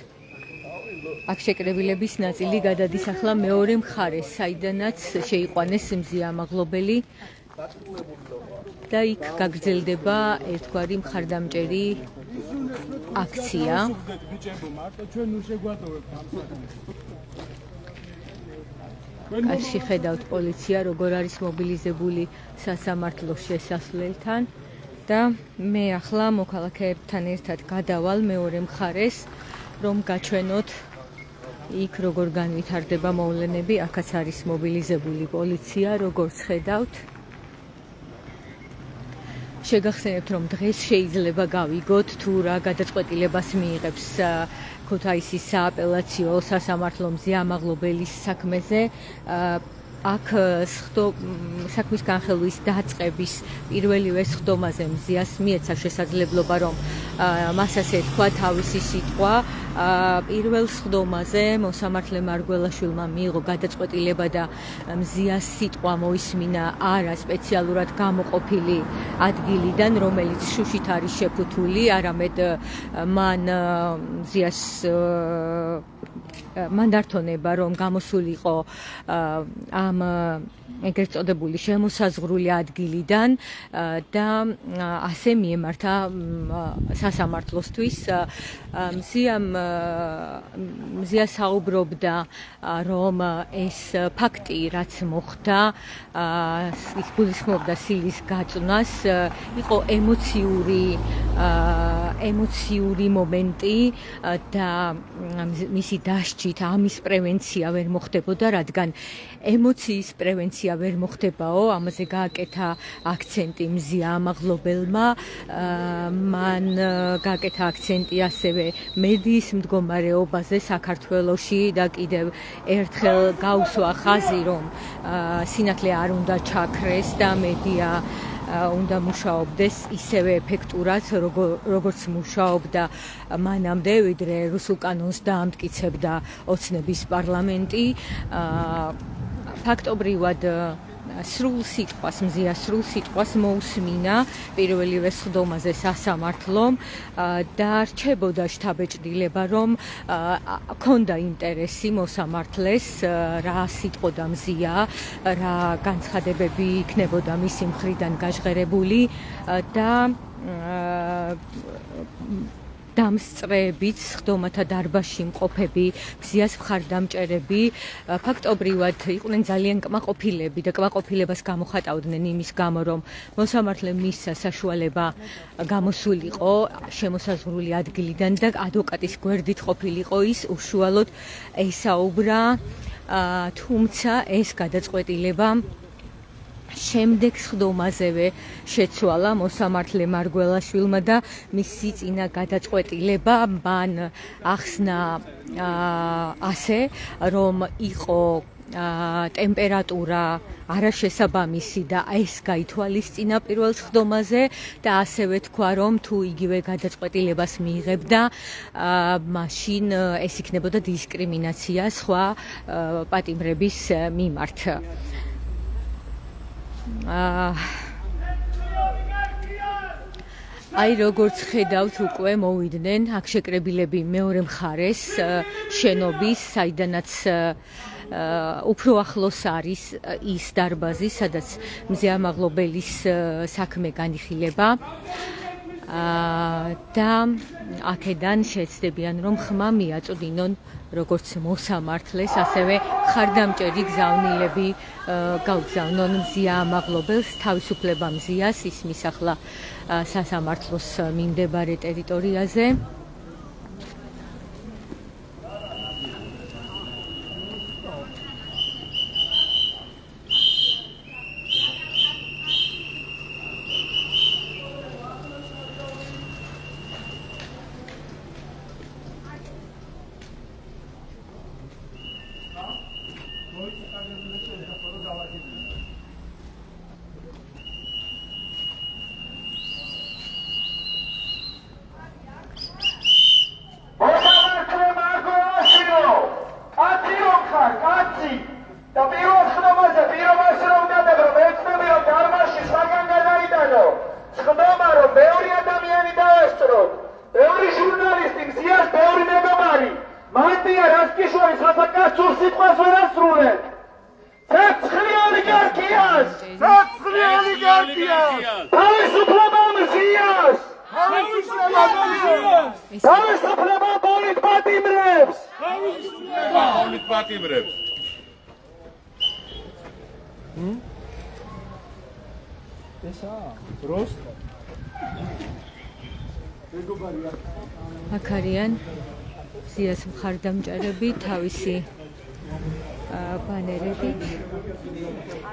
აქ შეკრებილების ნაწილი გადადის ახლა მეორე მხარეს, საიდანაც შეიყვანეს მზიამაღლობელი და იქ გაგრძელდება ერთგვარი მხარდამჭერი აქცია. კაცი ხედავთ პოლიცია როგორ არის მობილიზებული სასამართლოს შესასვლელთან და მე ახლა მოქალაქეებთან ერთად გადავალ მეორე მხარეს, რომ გაჩვენოთ იქ როგორ განვითარდება მოვლენები. აქაც არის მობილიზებული პოლიცია, როგორც ხედავთ. შეგახსენებთ, რომ დღეს შეიძლება გავიგოთ თუ რა გადაწყვეტილებას მიიღებს ქუთაისის სააპელაციო სასამართლო მზიამაღლობელის საქმეზე. აქ საქმის განხილვის დაწყების პირველივე სხდომაზე მზიას მიეცა შესაძლებლობა, რომ მას ასე თქვა თავისი სიტყვა. პირველ სხდომაზე მოსამართლე მარგველაშვილმა მიიღო გადაწყვეტილება და მზიას სიტყვა მოისმინა არა სპეციალურად გამოყოფილი ადგილიდან, რომელიც შუშით არის შეფუთული, არამედ მან დართონება, რომ გამოსულიყო ამ ეგრეთ წოდებული შემოსაზღვრული ადგილიდან და ასე მიემართა სასამართლოსთვის. მზია საუბრობდა, რომ ეს ფაქტი, რაც მოხდა, ის გულისხმობდა სილის გაწვნას, იყო ემოციური მომენტი და მისი დასჭით ამის პრევენცია ვერ მოხდებოდა, რადგან ემოციის პრევენცია ვერ მოხდებაო, ამაზე გააკეთა აქცენტი მზიამაღლობელმა. მან გააკეთა აქცენტი ასევე მედიის მდგომარეობაზე საქართველოში და კიდევ ერთხელ გაუსვა ხაზი, რომ სინათლე არ უნდა ჩაქრეს და მედია უნდა მუშაობდეს ისევე ეფექტურად, როგორც მუშაობდა მანამდე, ვიდრე რუსულ კანონს დაამტკიცებდა ოცნების პარლამენტი. ფაქტობრივად სრულ სიტყვას, მზია სრულ სიტყვას მოусმინა პირველივე სხდომაზე სასამართლომ და რჩებოდა შთაბეჭდილება, რომ ქონდა ინტერესი მოსამართლეს, რა სიტყოდა მზია, რა განცხადებები იქნებოდა მისი მხრიდან გაჟღერებული და დამსწრეებით სხდომათა დარბაზში მყოფები, მზიას მხარდამჭერები ფაქტობრივად იყვნენ ძალიან კმაყოფილები და კმაყოფილებას გამოხატავდნენ იმის გამო, რომ მოსამართლემ მისცა საშუალება გამოსულიყო შემოსაზღვრული ადგილიდან და ადვოკატის გვერდით ყოფილიყო ის უშუალოდ ესაუბრა, თუმცა ეს გადაწყვეტილება შემდეგ სხდომაზევე შეცვალა მოსამართლე მარგველაშვილმა და მისი წინა გადაწყვეტილება მან ახსნა ასე, რომ იყო ტემპერატურა არაშესაბამისი და ეს გაითვალისწინა პირველ სხდომაზე და ასევე თქვა, რომ თუ იგივე გადაწყვეტილებას მიიღებდა, მაშინ ეს იქნებოდა დისკრიმინაცია სხვა პატიმრების მიმართ. აი როგორც ხედავთ, უკვე მოვიდნენ აქ შეკრებილები მეორე მხარეს შენობის, საიდანაც უფრო ახლოს არის ის დარბაზი, სადაც მზე ამაღლობელის საქმე განიხილება და აქედან შეცდებიან, რომ ხმა მიაწვდინონ როგორც მოსამართლეს, ასევე მხარდამჭერი გზავნილები გავგზავნონ მზია ამაღლობელს, თავისუფლება მზიას, ის მისახლა სასამართლოს მიმდებარე ტერიტორიაზე. აქ არიან მზიას მხარდამჭერები თავისი ბანერებით.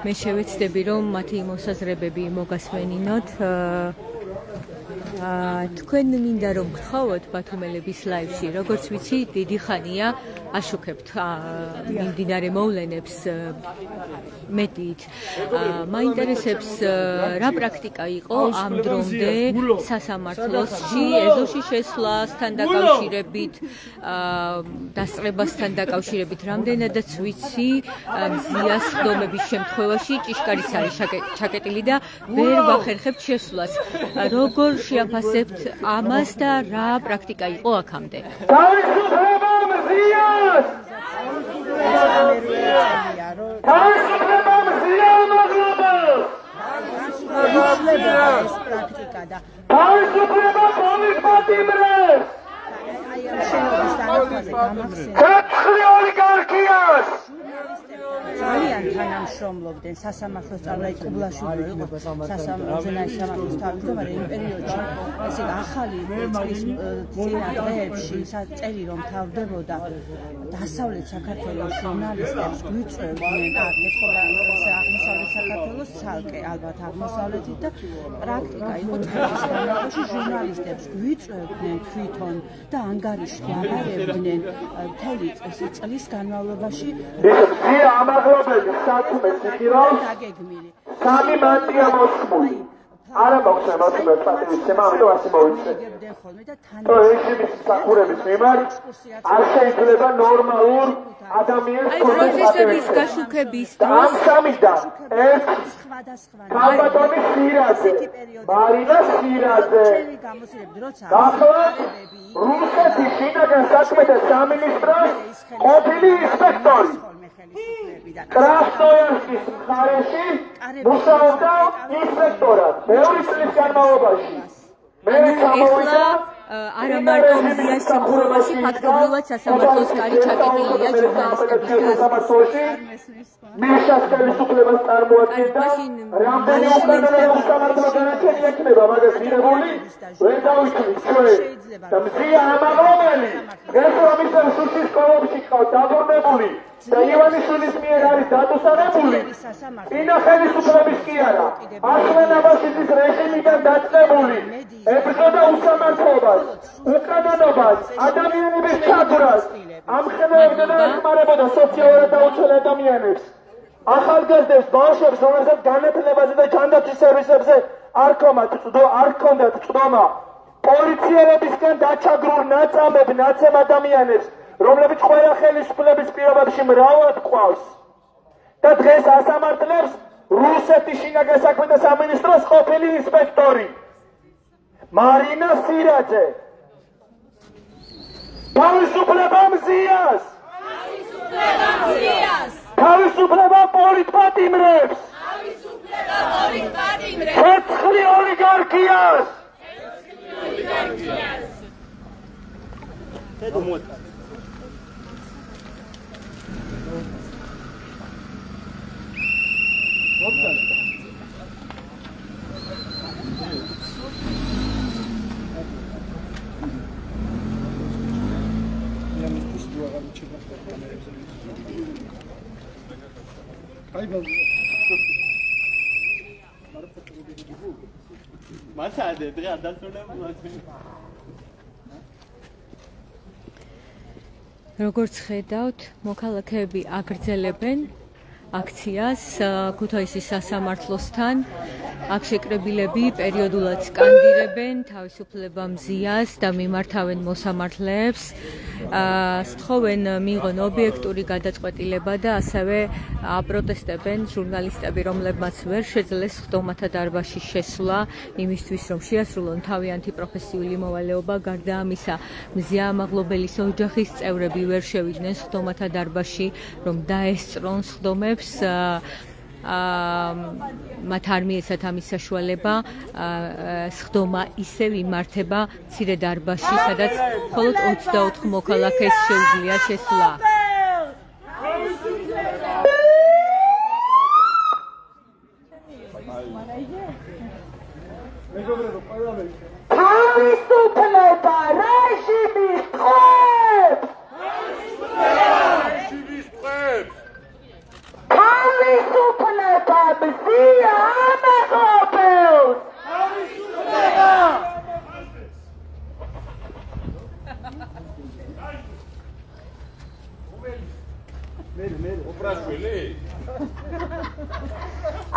მე შევეცდები, რომ მათი მოსაზრებები მოგასვენინოთ. თქვენ მინდა რომ გთხოვოთ ბათუმელების ლაივში, როგორც ვიცი, დიდი ხანია აშუქებთ მიმდინარე მოვლენებს მეტით. მაინტერესებს რა პრაქტიკა იყო ამ დრომდე სასამართლოსში, ეზოში შესვლასთან დაკავშირებით, დასწრებასთან დაკავშირებით, რამდენადაც ვიცი, მზიას სხდომების შემთხვევაში ჭიშკარის არის ჩაკეტილი და ვერ ვახერხებთ შესვლას. როგორ შეაფასებთ ამას და რა პრაქტიკა იყო აქამდე? თავისუფლება მზიას! თავისუფლება მზია ამაღლობელს! ეს პრაქტიკა და თავისუფლება პოლიტპატიმრებს! შენობის დანახვაზე გამახსენდა ცეცხლი ოლიგარქიას! ძალიან თანამშრომლობდნენ სასამართლოს წარმომადგენლები ყუბლაშვილი იყო სასამართლოს თავმჯდომარე იმ პერიოდში ესე ახალი წლის წინა დღეებში წელი რომ თავდებოდა დასავლეთ საქართველოს ჟურნალისტებს გვიწევდნენ და მეტყობა აღმოსავლეთ საქართველოს ცალკე ალბათ აღმოსავლეთით და პრაქტიკა იყო წლის განმავლობაში ჟურნალისტებს გვიწევდნენ თვითონ და ანგარიშში აბარებდნენ მთელი წლის განმავლობაში ამაღლობელი საქმეს იხილავს სამი მანტია მოსმული არა მაქვს ემოციური პატივისცემა, ამიტომ ასე მოვიცე. რეჟიმის მსახურების მიმართ არ შეიძლება ნორმალურ ადამიანს პროცესების გაშუქების დროს ამჟამიდან ეს კალბატონის სირაძე, მარინა სირაძე, გახლავთ რუსეთის შინაგან საქმეთა სამინისტროს ყოფილი ინსპექტორი. კრასნოიარსკის მხარეში მუშაობდა ინსპექტორად ბევრი წლის განმავლობაში. მე გამოვიდა არა მარტო მზიას შემთხვევაში ფაქტობრივად სასამართლოს კარი ჩაკეტილია ჟურნალისტებისთვის. მიშას ხელისუფლებას წარმოადგენდა რამდენი უკანონო უსამართლო განაჩენი ექნება მაგას მიღებული ვერ დავიქმნით ჩვენ და მზია ამაღლობელი დღეს რომ ისევ სუჩის სკოლებში ყავთ დაბრუნებული და ივანიშვილის მიერ არის დადოსარებული ინა ხელისუფლების კი არა ახლა აბაშიძის რეჟიმიდან დაწყებული ებრძოდა უსამართლობას უკანონობას ადამიანების ჩაგვრას ამხნევებდა და ეხმარებოდა სოციალურად დაუცველ ადამიანებს ახალგაზრდებს ბავშვებს რომელსაც განათლებაზე და ჯანდაცვის სერვისებზე არ ჰქონდათ წვდომა პოლიციელებისგან დაჩაგრულ ნაცემ ადამიანებს რომლებიც ყველა ხელისუფლების პირობებში მრავლად ყავს და დღეს ასამართლებს რუსეთის შინაგან საქმეთა სამინისტროს ყოფილი ინსპექტორი მარინა სირაძე თავისუფლება მზიას თავისუფლება პოლიტპატიმრებს ცეცხლი ოლიგარქიას როგორც ხედავთ, მოქალაქეები აგრძელებენ აქციას ქუთაისის სასამართლოსთან. აქ შეკრებილები პერიოდულად სკანდირებენ თავისუფლება მზიას და მიმართავენ მოსამართლეებს. სთხოვენ მიიღონ ობიექტური გადაწყვეტილება და ასევე აპროტესტებენ ჟურნალისტები, რომლებმაც ვერ შეძლეს სხდომათა დარბაზში შესვლა იმისთვის, რომ შეასრულონ თავიანთი პროფესიული მოვალეობა. გარდა ამისა, მზია ამაღლობელის ოჯახის წევრები ვერ შევიდნენ სხდომათა დარბაზში, რომ დაესწრონ სხდომებს. მათ არ მიეცათ ამის საშუალება. სხდომა ისევ იმართება მცირე დარბაზში, სადაც მხოლოდ 24 მოქალაქეს შეუძლია შესვლა. თავისუფლება რეჟიმის ტყვეებს! თავისუფლება მზია ამაღლობელს!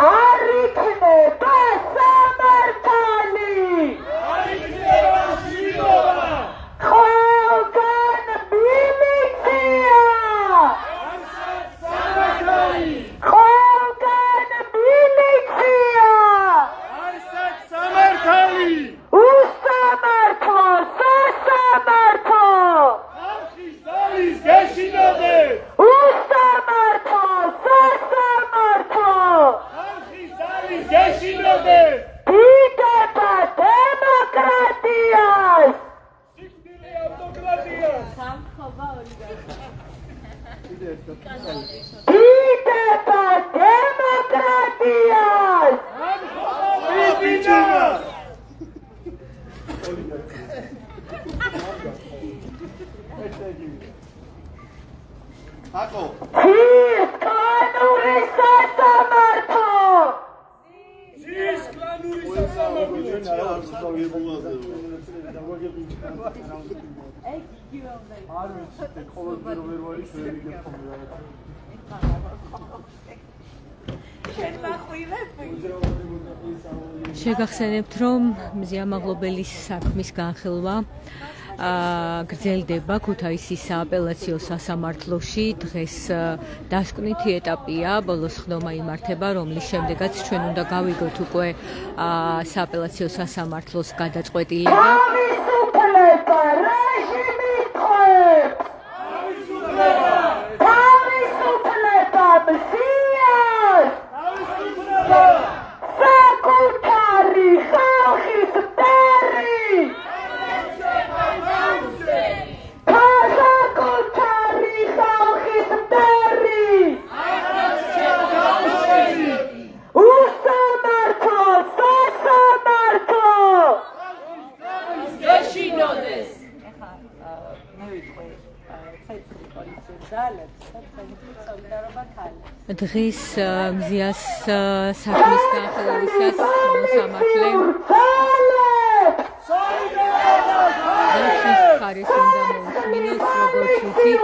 არ იქნება სამართალი! ყველგან მილიცია! ყველგან მილიცია! უსამართლო სასამართლო! უსამართლო სასამართლო! დიდება დემოკრატიას! დიდება დემოკრატიას! ძის კლანური სასამართლო! შეგახსენებთ, რომ მზია მაღლობელის საქმის განხილვა გრძელდება ქუთაისის სააპელაციო სასამართლოში. დღეს დასკვნითი ეტაპია, ბოლოს ხდომა იმართება, რომლის შემდეგაც ჩვენ უნდა გავიგოთ უკვე სააპელაციო სასამართლოს გადაწყვეტილება. დღეს მზიას საქმის განხილვისას მოსამართლემ დაცვის მხარეს უნდა მოუსმინოს, როგორც ვიცით,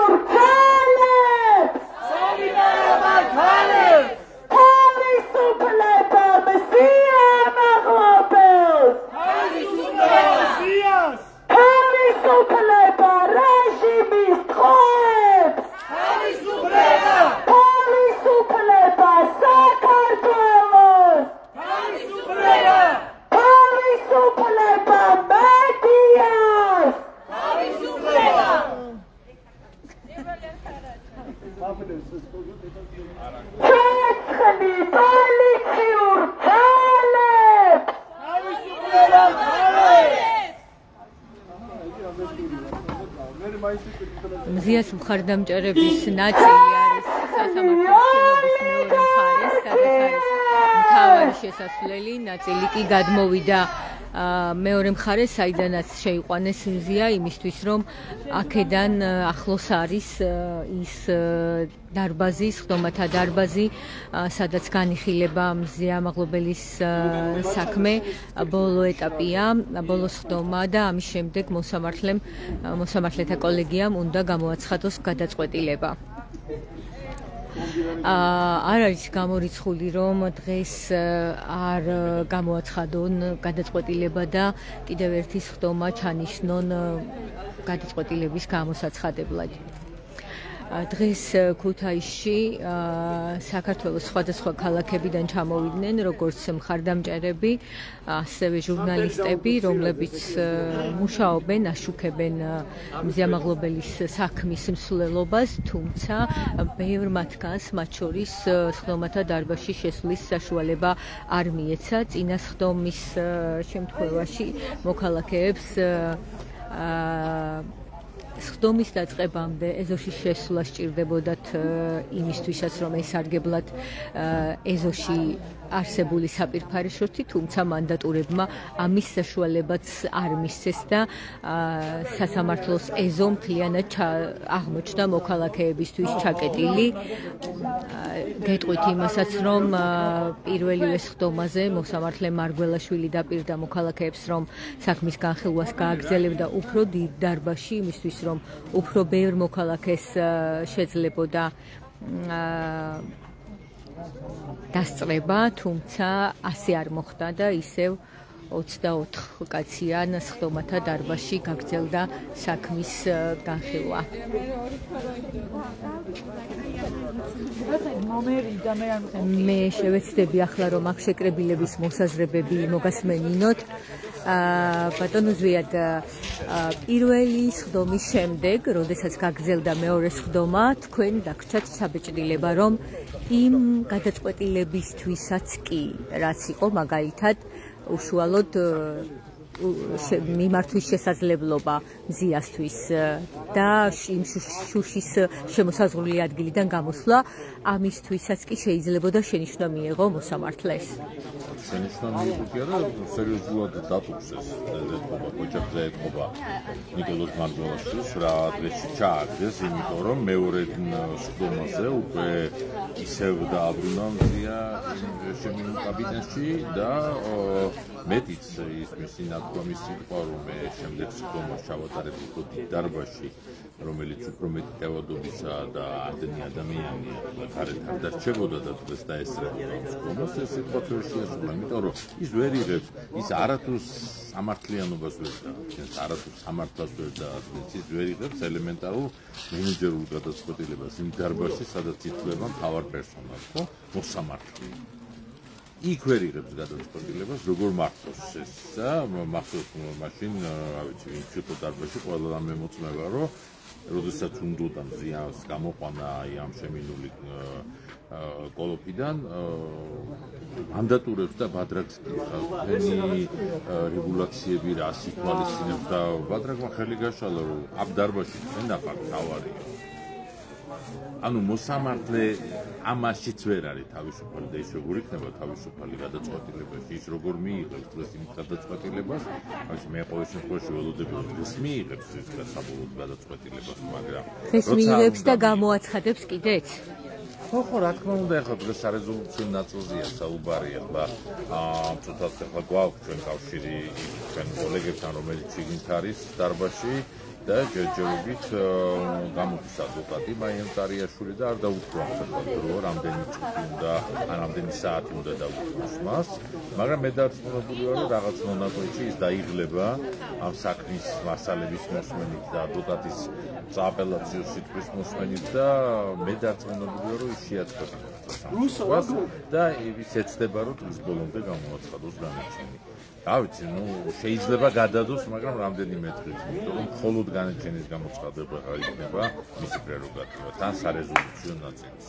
მზიას მხარდამჭერების ნაწილი არის სასამართლოს შენობის მეორე მხარეს, სადაც არის მთავარი შესასვლელი, ნაწილი კი გადმოვიდა მეორე მხარეს, საიდანაც შეიყვანეს მზია, იმისთვის რომ აქედან ახლოს არის ის დარბაზი, სხდომათა დარბაზი, სადაც განიხილება მზია მაღლობელის საქმე, ბოლო ეტაპია, ბოლო სხდომა და ამის შემდეგ მოსამართლეთა კოლეგიამ უნდა გამოაცხადოს გადაწყვეტილება. არ არის გამორიცხული, რომ დღეს არ გამოაცხადონ გადაწყვეტილება და კიდევ ერთი სხდომა ჩანიშნონ გადაწყვეტილების გამოსაცხადებლად. დღეს ქუთაისში საქართველოს სხვადასხვა ქალაქებიდან ჩამოვიდნენ როგორც მხარდამჭერები, ასევე ჟურნალისტები, რომლებიც მუშაობენ, აშუქებენ მზია მაღლობელის საქმის მსვლელობას, თუმცა ბევრ მათგანს, მათ შორის სხდომათა დარბაზში შესვლის საშუალება არ მიეცა. წინა სხდომის შემთხვევაში მოქალაქეებს სხდომის დაწყებამდე ეზოში შესვლა სჭირდებოდათ იმისთვისაც, რომ ესარგებლად ეზოში არსებული საპირფარე შროთი, თუმცა მანდატურებმა ამის საშუალებაც არ მისცეს და სასამართლოს ეზო მთლიანად აღმოჩნდა მოქალაქეებისთვის ჩაკეტილი. გეტყვით იმასაც, რომ პირველივე სხდომაზე მოსამართლე მარგველაშვილი დაპირდა მოქალაქეებს, რომ საქმის განხილვას გააგრძელებდა უფრო დიდ დარბაზში, იმისთვის რომ უფრო ბევრ მოქალაქეს შეძლებოდა დასწრება, თუმცა ასე არ მოხდა და ისევ 24 კაციან სხდომათა დარბაზში გაგრძელდა საქმის განხილვა. მე შევეცდები ახლა, რომ აქ შეკრებილების მოსაზრებები მოგასმენინოთ. ბატონო ზვიად, პირველი სხდომის შემდეგ, როდესაც გაგრძელდა მეორე სხდომა, თქვენ დაგვრჩათ საბეჭდილება, რომ იმ გადაწყვეტილებისთვისაც კი, რაც იყო მაგალითად უშუალოდ მიმართვის შესაძლებლობა მზიასთვის და იმ შუშის შემოსაზღვრული ადგილიდან გამოსვლა, ამისთვისაც კი შეიძლებოდა შენიშვნა მიეღო მოსამართლეს. შენიშვნა მიიღო და სერიოზულად დაწუხეს ოჯახზე ეთყობა ნიკოლოზ მარგველაშვილს რა ადრესში ჩააგდეს, იმიტომ რომ მეორე სხდომაზე უკვე ისევ დააბრუნა მზია შემდგომ კაბინეტში და მეტიც ის მისი ნათქვამი სიტყვა, რომ მე შემდეგ სხდომას ჩავატარებდი დარბაზში, რომელიც უფრო მეტი ტევადობისა და ამდენი ადამიანი გარეთ არ დარჩებოდა და დღეს დაესწრებოდა სხდომას, ეს სიტყვა ვერ შეასრულა, იმიტომ რომ ის ვერ იღებს, ის არათუ სამართლიანობას ვერ დააჩენს, არათუ სამართლას ვერ დააჩენს, ის ვერ იღებს ელემენტარულ მენეჯერულ გადაწყვეტილებას იმ დარბაზში, სადაც ითვლება მთავარ პერსონალს, ხო? მოსამართლე. იქ ვერ იღებს გადაწყვეტილებას, როგორ მართოს ეს და მახსოვს მაშინ, რა ვიცი, იმ დარბაზში ყველა რამე მოწმება, რომ როდესაც უნდა მზიანს გამოყვანა ამ შემინული კოლოფიდან მანდატურებს და ბადრაგს ხელი რეგულაციები რას ითვალისწინებს და ბადრაგმა ხელი გაშალა, რომ ამ დარბაზში ენახარ თავარია. ანუ მოსამართლე ამაშიც ვერ არის თავისუფალი და ის როგორ იქნება თავისუფალი გადაწყვეტილებაში, ის როგორ მიიღებს დღეს იმ გადაწყვეტილებას, აი მე ყოველ შემთხვევაში ველოდები რომ დღეს მიიღებს ეს საბოლოო გადაწყვეტილებას, მაგრამ ეს მიიღებს და გამოაცხადებს კიდეც? ხო, რა თქმა უნდა, ახლა დღეს სარეზოლუციო ნაწილზეა საუბარი, ახლა ცოტა ახლა გვაქვს ჩვენ კავშირი ჩვენ კოლეგებთან, რომელიც შიგნით არის დარბაზში და ჯერჯერობით გამოდის ადვოკატი მაიამ ტარიაშვილი და არ დაუთქვამს რომ რამდენი წუთი უნდა, ან რამდენი საათი უნდა დაუთქვას მას, მაგრამ მე დარწმუნებული ვარ, რომ რაღაც მონაკვეთში ის დაიღლება ამ საქმის მასალების მოსმენით და ადვოკატის სააპელაციო სიტყვის მოსმენით და მე დარწმუნებული ვარ, რომ ის შეაწყვეტს და ის ეცდება, რომ დღის ბოლომდე გამოაცხადოს განაჩენი. რა ვიცი, შეიძლება გადადოს, მაგრამ რამდენიმე დღით, იმიტომ რომ მხოლოდ განაჩენის გამოცხადება არ იქნება მისი პრეროგატივა, თან სარეზოლუციო ნაწილის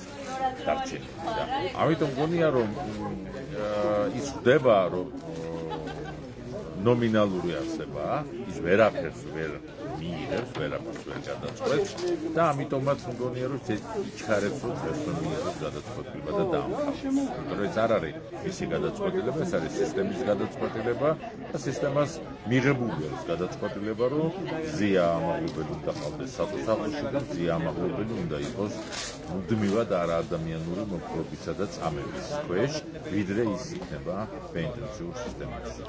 დარჩენილი და ამიტომ მგონია, რომ ის ხდება, რომ ნომინალური არსებაა, ის ვერაფერს ვერ მიიღებს, ვერაფერს ვერ გადაწყვეტს და ამიტომაც მგონია, რომ იჩქარებს, რომ ეს მიიღებს გადაწყვეტილება და დაამხაბოს. იმიტომ რომ ეს არ არის მისი გადაწყვეტილება, ეს არის სისტემის გადაწყვეტილება და სისტემას მიღებული არის გადაწყვეტილება, რომ ზია ამაღლებელი უნდა ყავდეს სასახლეში და ზია ამაღლებელი უნდა იყოს მუდმივად არაადამიანური მოქალაქეობისა და წამების ქვეშ, ვიდრე ის იქნება პენტენციურ სისტემაში.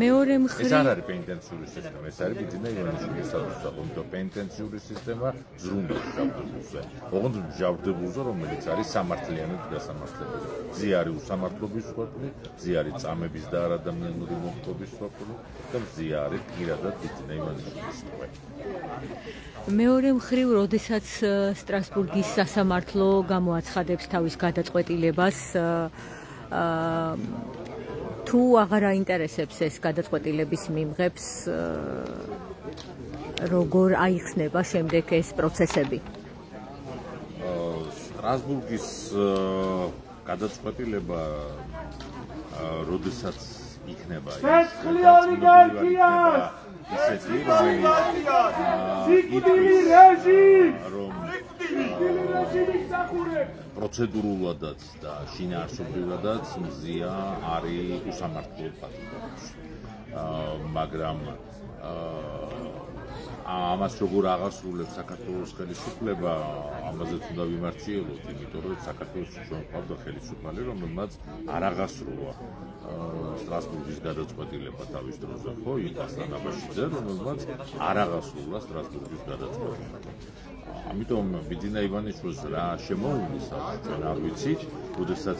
მეორე მხრივ ეს არ არის პენტენციური სისტემა, ეს არის ბიძინა ივანიშვილის საკუთრებო პენტენციური სისტემა ზრუნავს ჯავდებულზე. ოღონდ ჯავდებულზე, რომელიც არის სამართლიანად გასამართლებელი. ზია არის უსამართლობის სვეტი, ზია არის წამების და არადამიანური მოქალაქეობის სვეტი და ზია არის პირადად ბიძინა ივანიშვილის სვეტი. მეორე მხრივ, როდესაც სტრასბურგის სასამართლო გამოაცხადებს თავის გადაწყვეტილებას, თუ აღარ აინტერესებს ეს გადაწყვეტილების მიმღებს, როგორ აიხსნება შემდეგ ეს პროცესები? სტრასბურგის გადაწყვეტილება, როდესაც იქნება ის ისეთი, რომ პროცედურულადაც და შინაარსობრივადაც მზია არის უსამართლო პატიმრობაში. მაგრამ ამას როგორ აღასრულებს საქართველოს ხელისუფლება, ამაზეც უნდა ვიმარჩიელოთ, იმიტომ რომ საქართველოში ჩვენ ყავდა ხელისუფალი, რომელმაც არ აღასრულა სტრასბურგის გადაწყვეტილება თავის დროზე, ხო, იკას ნაბაშიძე, რომელმაც არ აღასრულა სტრასბურგის გადაწყვეტილება. ამიტომ ბიძინა ივანიშვილს რა შემოუვლის, ჩვენ არ ვიცით, როდესაც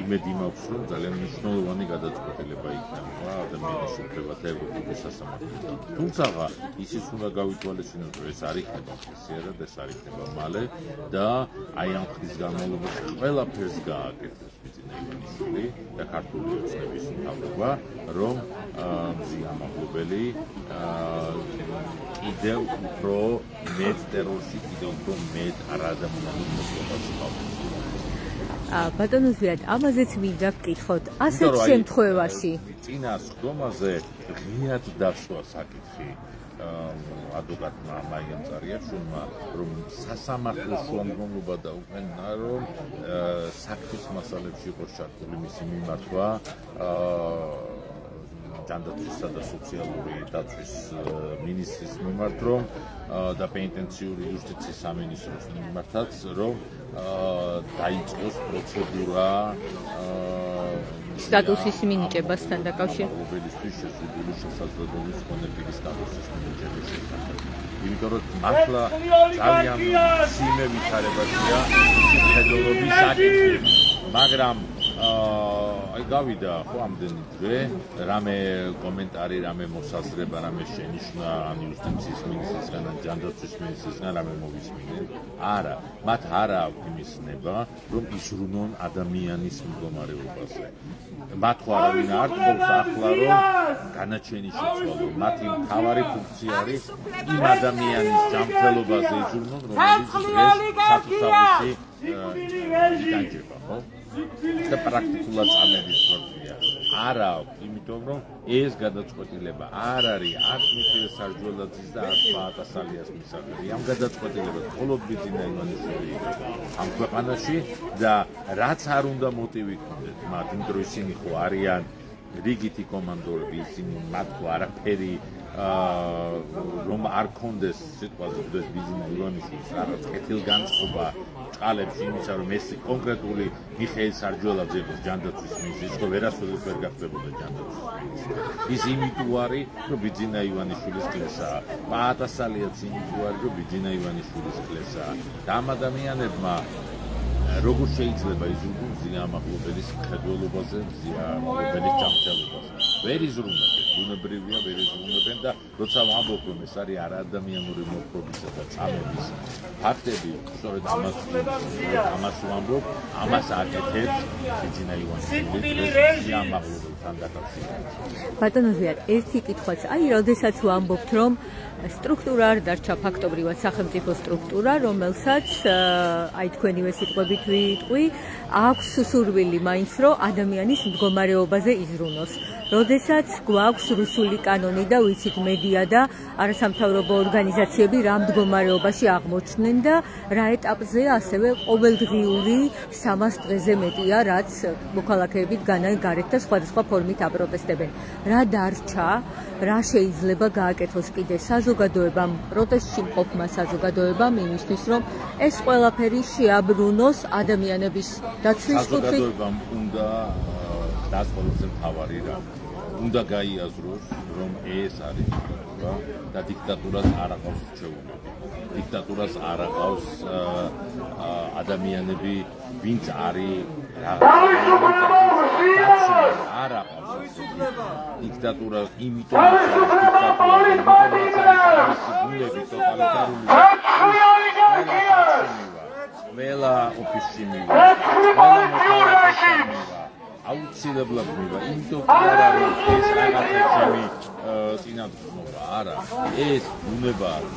იმედი მაქვს, რომ ძალიან მნიშვნელოვანი გადაწყვეტილება იქნება ადამიანის უფლებათა ევროპის სასამართლოდან. თუმცა ისიც უნდა გავითვალისწინოთ, რომ ეს არ იქნება ხშირად, ეს არ იქნება მალე და აი ამ ხნის განმავლობაში ყველაფერს გააკეთებს ბიძინა ივანიშვილი და ქართული ოცნების მთავრობა, რომ მზია ამაღლებელი კიდევ უფრო მეტ ტერორში, კიდევ უფრო მეტ არაადამიანურ მოქალაქეობას ყავს. ბატონო ზვიად, ამაზეც მინდა ვკითხოთ, ასეთ შემთხვევაში წინა სხდომაზე ღიად დასვა საკითხი ადვოკატმა მაიამ ტარიაშვილმა, რომ სასამართლო შუამდგომლობა დაუყენა, რომ საქმის მასალებში იყო ჩართული მისი მიმართვა ჯანდაცვისა და სოციალური დაცვის მინისტრის მიმართ, რომ და პენტენციური იუსტიციის სამინისტროს მიმართაც, რომ დაიწყოს პროცედურა სტატუსის მინიჭებასთან დაკავშირებით. მფლობელისთვის შეზღუდული შესაძლებლობის კონექტის სტატუსის მინიჭების შესახებ. იმიტომ რომ მართლა ძალიან სიმე ვითარებაშია ხედულობის საკითხი, მაგრამ აი გავიდა ხო ამდენი დღე, რამე კომენტარი, რამე მოსაზრება, რამე შენიშვნა ან იუსტიციის მინისტრისგან, ან ჯანდაცვის მინისტრისგან რამე მოვისმინენ. არა, მათ არ აქვს იმის ნება, რომ იზრუნონ ადამიანის მდგომარეობაზე. მათ ხო არავინ არ თხოვს ახლა, რომ განაჩენი შეცვალონ. მათი მთავარი ფუნქცია არის იმ ადამიანის ჯანმრთელობაზე იზრუნონ, რომელიც დღეს საფუძვლში იტანჯება, ხო? და პრაქტიკულად წამების პროცესია. არა აქვს, იმიტომ რომ ეს გადაწყვეტილება არ არის არც მიხეილ სარჯველაძის და არც პაატასალიას მისაღები. ამ გადაწყვეტილებას მხოლოდ ბიძინა ივანიშვილი ამ ქვეყანაში და რაც არ უნდა მოტივი ქონდეთ მათ, იმიტომ რომ ისინი ხო არიან რიგითი კომანდორები, ისინი მათ ხო არაფერი რომ არ კონდეს სიტყვაზე დღეს ბიძინა ივანიშვილის რაღაც კეთილგანწყობა ჭყალებში იმისა რომ ეს კონკრეტული მიხეილ სარჯველაძე იყო ჯანდაცვის მინისტრი, ხო ვერასოდეს ვერ გახდებოდა ჯანდაცვის მინისტრი. ის იმიტომ არის რომ ბიძინა ივანიშვილის კლესაა, პაატასალიაც იმიტომ არის რომ ბიძინა ივანიშვილის კლესაა. და ამ ადამიანებმა როგორ შეიძლება იზრუნონ ზიამაღლობელის მხედველობაზე, ზიამაღლობელის ჯანმრთელობაზე. ვერ იზრუნებენ, ბუნებრივია ვერ იზრუნებენ და როცა ვამბობ რომ ეს არის არაადამიანური მოთხრობისა და წამების ფაქტები, სწორედ ამას ვამბობ, ამას აკეთებს ბიძინა ივანიშვილი ზიამაღლობელთან დაკავშირებით. ბატონო ზიად, ერთი კითხვაც, აი, როდესაც ვამბობთ, რომ სტრუქტურა არ დარჩა ფაქტობრივად სახელმწიფო სტრუქტურა, რომელსაც აი თქვენივე სიტყვებით ვიტყვი, აქვს სურვილი მაინც რომ ადამიანის მდგომარეობაზე იზრუნოს. როდესაც გვაქვს რუსული კანონი და ვიცით მედია და არასამთავრობო ორგანიზაციები რა მდგომარეობაში აღმოჩნდნენ და რა ეტაპზე ასევე ყოველდღიური 300 დღეზე მეტია, რაც მოქალაქეებით გარეთ და სხვადასხვა ფორმით აპროტესტებენ. რა დარჩა, რა შეიძლება გააკეთოს კიდე საზოგადოებამ, პროტესტში მყოფმა საზოგადოებამ იმისთვის, რომ ეს ყველაფერი შეაბრუნოს ადამიანების დაცვის კუთხით. საზოგადოებამ უნდა დასწავლოს მთავარი რამ. უნდა გაიაზროს, რომ ეს არის დიქტატურა და დიქტატურას არ აყავს რჩეულები. დიქტატურას არ აყავს ადამიანები, ვინც არის არ აყავს დიქტატურა, იმიტომ არის ყველა ოფისში მივა, ყველა მოქალაქეში მივა. აუცილებლად მივა, იმიტომ არ არის ეს რაღაცები წინადღება, არა, ეს ბუნება არის.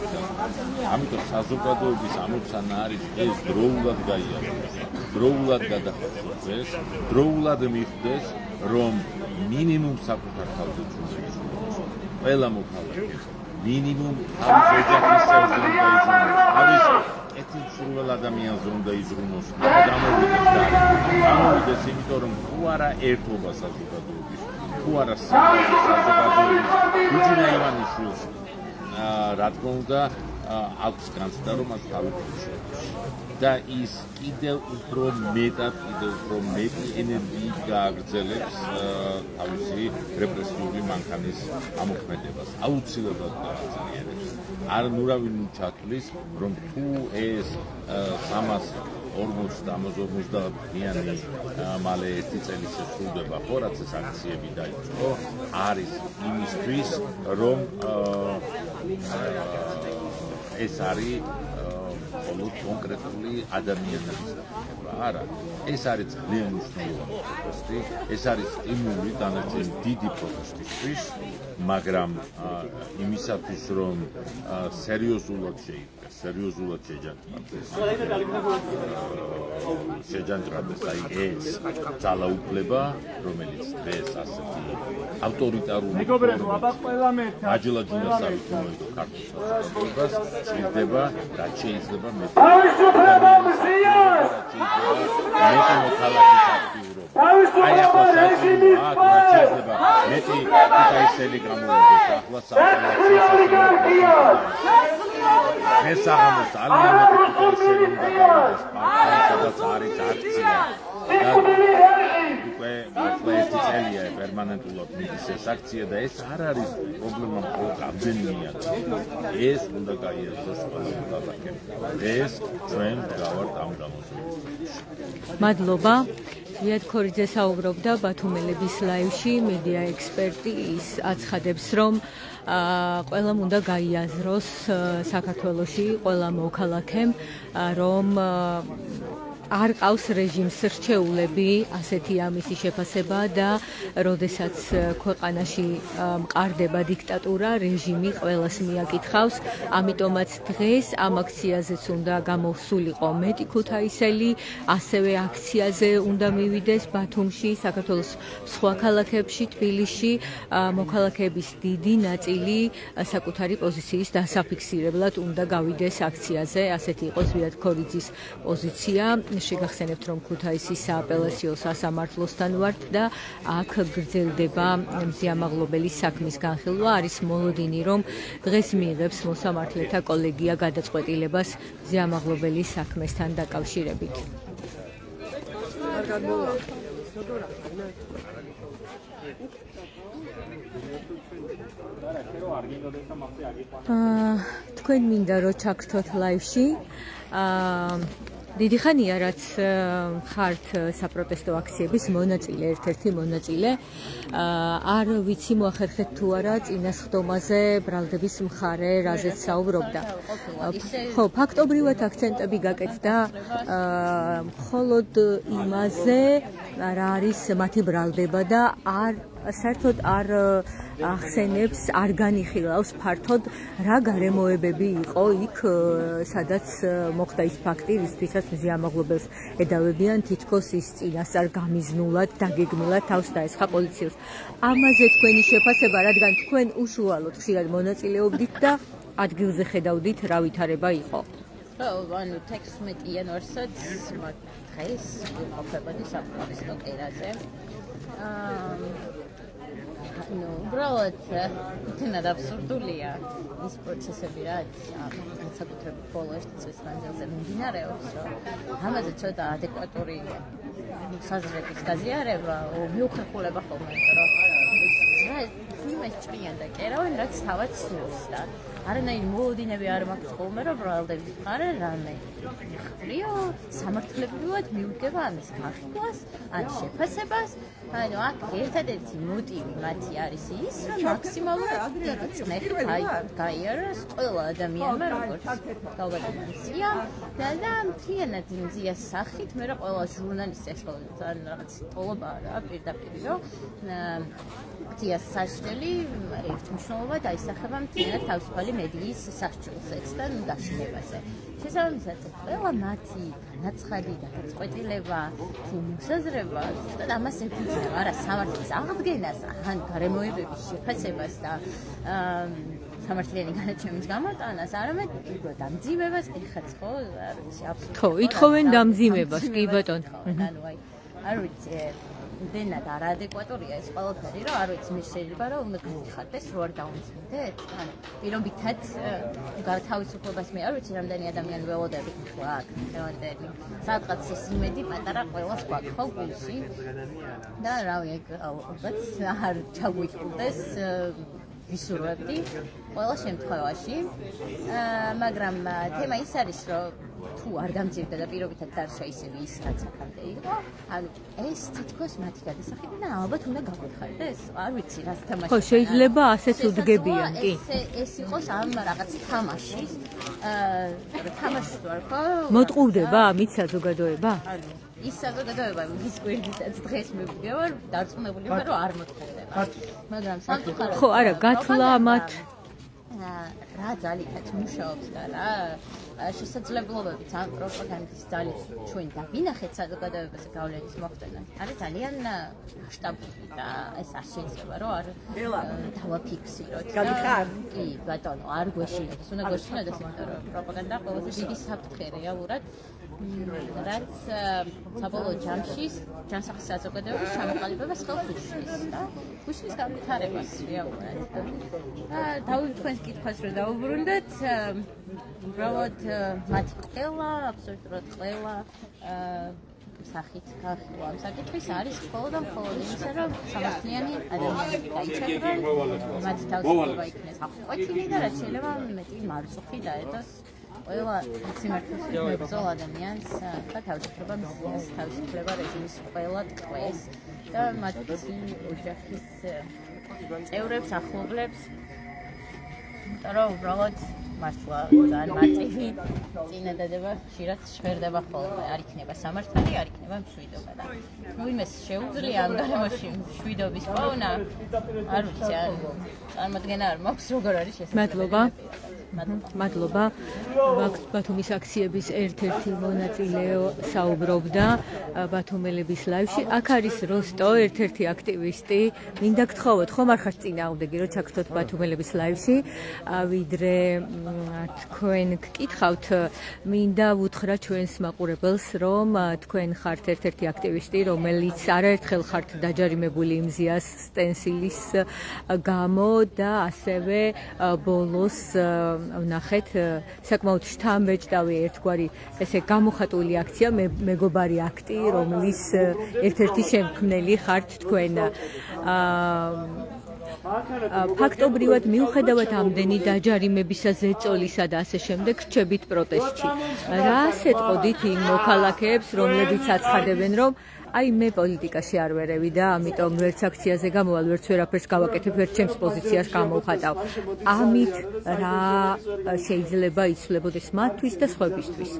ამიტომ საზოგადოების ამოცანა არის ეს დროულად გაიაზროს, დროულად გადახარჯოს, დროულად მიხვდეს, რომ მინიმუმ საკუთარ თავზე უნდა იზრუნოს. ყველა მოქალაქე მინიმუმ თავის ოჯახის წევრს უნდა იზრუნოს. არის ეთნიკურ ადამიანს უნდა იზრუნოს და გამოვიდეს, იმიტომ რომ თუ არა ერთობა საზოგადოების, თუ არა საზოგადოების ბიძინა ივანიშვილს რა თქმა უნდა აქვს განცდა რომ მას თავი შეეძლოს და ის კიდევ უფრო მეტი ენერგიით გააგრძელებს თავისი რეპრესიული მანქანის ამოქმედებას. აუცილებლად გააძლიერებს. არ ნურავინ ჩათვლის, რომ თუ ეს 350-350-იანი მალე 1 წელი შესრულდება, ხო, რაც ეს აქციები დაიწყო, არის იმისთვის, რომ ეს არის მხოლოდ კონკრეტული ადამიანების დახმარება. არა, ეს არის ძალიან მნიშვნელოვანი პროტესტი, ეს არის სტიმული დანარჩენი დიდი პროტესტისთვის, მაგრამ იმისათვის, რომ სერიოზულად შეიდგეს, სერიოზულად შეჯანჯრდეს აი ეს ძალაუფლება, რომელიც დღეს ასეთი ავტორიტარული აჯილაჯუნასავით მოედო ქართულ საზოგადოებას, ჭირდება რაც შეიძლება მეტი მოქალაქის აქტიურობა. აი ახლა საჭიროა რაც შეიძლება მეტი ქუთაისელი გამოვიდეს ახლა ეს აღამოს ძალიან მეტი ქუთაისელი უნდა გამოვიდეს პარტიას, სადაც არის აქცია და უკვე უკვე ერთი წელია პერმანენტულად მიდის ეს აქცია და ეს არ არის პრობლემა მხოლოდ ამდენია. ეს უნდა გაიაზროს ყველა ქალაქი. ეს ჩვენ გავართ ამ გამოსვლაში. მადლობა. ზვიად ქორიძე საუბრობდა ბათუმელების ლაივში, მედია ექსპერტი, ის აცხადებს, რომ ყველამ უნდა გაიაზროს საქართველოში ყველა მოქალაქემ, რომ არ ყავს რეჟიმს რჩეულები, ასეთი ამისი შეფასება და როდესაც ქვეყანაში მყარდება დიქტატურა, რეჟიმი ყველას მიაკითხავს, ამიტომაც დღეს ამ აქციაზეც უნდა გამოსულიყო მეტი ქუთაისელი, ასევე აქციაზე უნდა მივიდეს ბათუმში, საქართველოს სხვა ქალაქებში, თბილისში, მოქალაქეების დიდი ნაწილი საკუთარი პოზიციის დასაფიქსირებლად უნდა გავიდეს აქციაზე, ასეთი იყო ზვიად ქორიძის პოზიცია. შეგახსენებთ, რომ ქუთაისის სააპელაციო სასამართლოსთან ვართ და აქ გრძელდება მზიამაღლობელის საქმის განხილვა. არის მოლოდინი, რომ დღეს მიიღებს მოსამართლეთა კოლეგია გადაწყვეტილებას მზიამაღლობელის საქმესთან დაკავშირებით. თქვენ მინდა რომ ჩაგრთოთ ლაივში. დიდი ხანია, რაც ხართ საპროტესტო აქციების მონაწილე, ერთ-ერთი მონაწილე. არ ვიცი მოახერხეთ თუ არა წინასხდომაზე ბრალდების მხარე, რაზეც საუბრობდა. ხო, ფაქტობრივად აქცენტები გაკეთდა მხოლოდ იმაზე, რა არის მათი ბრალდება და საერთოდ არ ახსენებს, არ განიხილავს ფართოდ რა გარემოებები იყო იქ, სადაც მოხდა ის ფაქტი, რისთვისაც მზიამაღლობელს ედავებიან, თითქოს ის წინასწარ გამიზნულად, დაგეგმილად თავს დაესხა პოლიციას. ამაზე თქვენი შეფასება, რადგან თქვენ უშუალოდ ხშირად მონაწილეობდით და ადგილზე ხედავდით, რა ვითარება იყო. ანუ 16 იანვარსაც დღეს ვიმყოფებოდი საპროტესტო კერაზე. ну, უბრალოდ თუნდაც აბსურდულია ის პროცესები, რაც საკუთრებით ბოლო ერთი წლის მანძილზე მიმდინარეობს, რომ ამაზე ცოტა ადეკვატური საზრების გაზიარება, მიუხერხულება ხოლმე, რომ იმას ჭრიან და კერავენ, რაც თავად სურს და არანაირი მოლოდინები არ მაქვს ხოლმე, რომ ბრალდების მხარე რამე იხრიო, სამართლებრივად მიუდგება ამის გახსნას, ან შეფასებას. ანუ აქ ერთადერთი მოტივი მათი არის ის, რომ მაქსიმალურად დიდი წნეხი გაიაროს ყველა ადამიანმა, როგორც გავგადმისია და მთლიანად მზიას სახით, მე რა ყველა ჟურნალისტს ან რაღაც ტოლობა რა პირდაპირ რომ მზიას საშლელი ერთმნიშვნელობა დაისახება მთლიანად თავისუფალი მედიის სასჯელზეც და დაშლებაზე. შესაბამისად, ყველა მათი განაცხადი და გადაწყვეტილება, მოსაზრება, ზუსტად ამას ეკუთვნება, არა სამართლის აღდგენას, ან გარემოებების შეფასებას და სამართლიანი განაჩენის გამოტანას, არამედ დამძიმებას ეხაც ხო, არ ვიცი, აბსოლუტურად. ხო, ითხოვენ დამძიმებას, კი ბატონო. ანუ აი, არ ვიცი, დენად არაადეკვატურია ეს ყველაფერი, რომ არ ვიცი, მე შეიძლება რომ უნდა გიხარდეს, რო არ დაუნციდეთ. ანუ პირობითად თავისუფლებას მე არ ვიცი, რამდენი ადამიანი ველოდებით ხო აქ, დღევანდელი. სადღაც ეს იმედი პატარა ყველას გვაქვს ხო გულში. და რავი, ალბათ არ ჩაგვიწყდეს ვისურვებდი ყველა შემთხვევაში. მაგრამ თემა ის არის, რომ თუ არ დამძიმდა და პირობითად დარჩა ისევე ის, რაც აქამდე იყო, ანუ ეს თითქოს მათი გადასახადი და ალბათ უნდა გაგვიხარდეს. არ ვიცი, რას თამაში. ხო, შეიძლება ასეც უდგებიან, კი. ეს იყოს ამ რაღაც თამაშის, თამაში ვარ ხო? მოტყუდება ამით საზოგადოება? ანუ ის საზოგადოება ის გვერდითაც დღეს მივიდი ვარ, დარწმუნებული ვარ, რომ არ მოტყუდება. მაგრამ სამწუხაროდ ხო, არა, გათვლა მათ რა ძალითაც მუშაობს და რა შესაძლებლობებით ამ პროპაგანდის ძალით ჩვენ დავინახეთ საზოგადოებაზე გავლენის მოხდენა. არის ძალიან მასშტაბური და ეს არ შეიძლება რომ არ დავაფიქსიროთ. გამიხარ? კი, ბატონო, არ გვეშინებს, უნდა გვეშინდეს, იმიტომ რომ პროპაგანდა ყველაზე დიდი საფრთხე რეალურად რაც საბოლოო ჯამში ჯანსაღი საზოგადოების ჩამოყალიბებას ხელს უშლის და უშლის განვითარებას რეალურად. დავით თქვენს კითხვას რომ დავუბრუნდეთ, უბრალოდ მათი ყველა, აბსოლუტურად ყველა სახით გახილვა ამ საკითხის არის მხოლოდ და მხოლოდ იმისა, რომ სამართლიანი ადამიანები გაიჩერდნენ, მათი თავისუფლება იქნეს აღკვეთილი და რაც შეიძლება მეტი მარწუხი დაედოს ყველა სიმართლეს მებრძოლ ადამიანს და თავისუფლება მისცეს, თავისუფლება რეჟიმის ყველა ტყვეს და მათი ოჯახის წევრებს, ახლობლებს, იმიტომ რომ უბრალოდ მართლა ძალიან მარტივი წინადადება ხშირად ჟღერდება ხოლმე, არ იქნება სამართალი, არ იქნება მშვიდობა და ნუ იმეს შეუძლია ამ გარემოში მშვიდობის პოვნა, არ ვიცი, წარმოდგენა არ მაქვს როგორ არის შესაძლებელი. მადლობა. ბათუმის აქციების ერთ-ერთი მონაწილე საუბრობდა ბათუმელების ლაივში. აქ არის როსტო, ერთ-ერთი აქტივისტი. მინდა გთხოვოთ, ხომ არ ხართ წინააღმდეგი, რომ ჩაგდოთ ბათუმელების ლაივში, ვიდრე თქვენ გკითხავთ, მინდა ვუთხრა ჩვენს მაყურებელს, რომ თქვენ ხართ ერთ-ერთი აქტივისტი, რომელიც არაერთხელ ხართ დაჯარიმებული იმზიას სტენსილის გამო და ასევე ბოლოს ვნახეთ საკმაოდ შთამბეჭდავი ერთგვარი ესე გამოხატული აქცია მეგობარი აქტი, რომლის ერთ-ერთი შემქმნელი ხართ თქვენ. ფაქტობრივად მიუხედავად ამდენი დაჯარიმებისა, ზეწოლისა და ასე შემდეგ რჩებით პროტესტში. რა ასეთყოდით იმ მოქალაქეებს, რომლებიც აცხადებენ, რომ აი მე პოლიტიკაში არ ვერევი და ამიტომ ვერც აქციაზე გამოვალ, ვერც ვერაფერს გავაკეთებ, ვერც ჩემს პოზიციას გამოვხატავ. ამით რა შეიძლება იცვლებოდეს მათთვის და სხვებისთვის?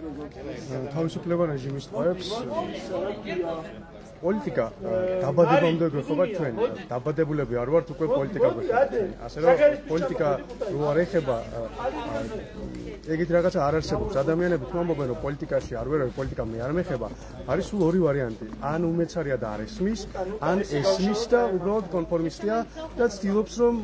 თავისუფლება რეჟიმის ტყვეებს პოლიტიკა დაბადებამდე გვეხება ჩვენ. დაბადებულები არ ვართ, უკვე პოლიტიკა გვეხება. ასე რომ პოლიტიკა რო არ ეხება ეგეთ რაღაცა არ არსებობს. ადამიანები თუ ამბობენ, რომ პოლიტიკაში არ ვერავი, პოლიტიკა მე არ მეხება, არის სულ ორი ვარიანტი. ან უმეცარია და არ ესმის, ან ესმის და უბრალოდ კონფორმისტია და ცდილობს, რომ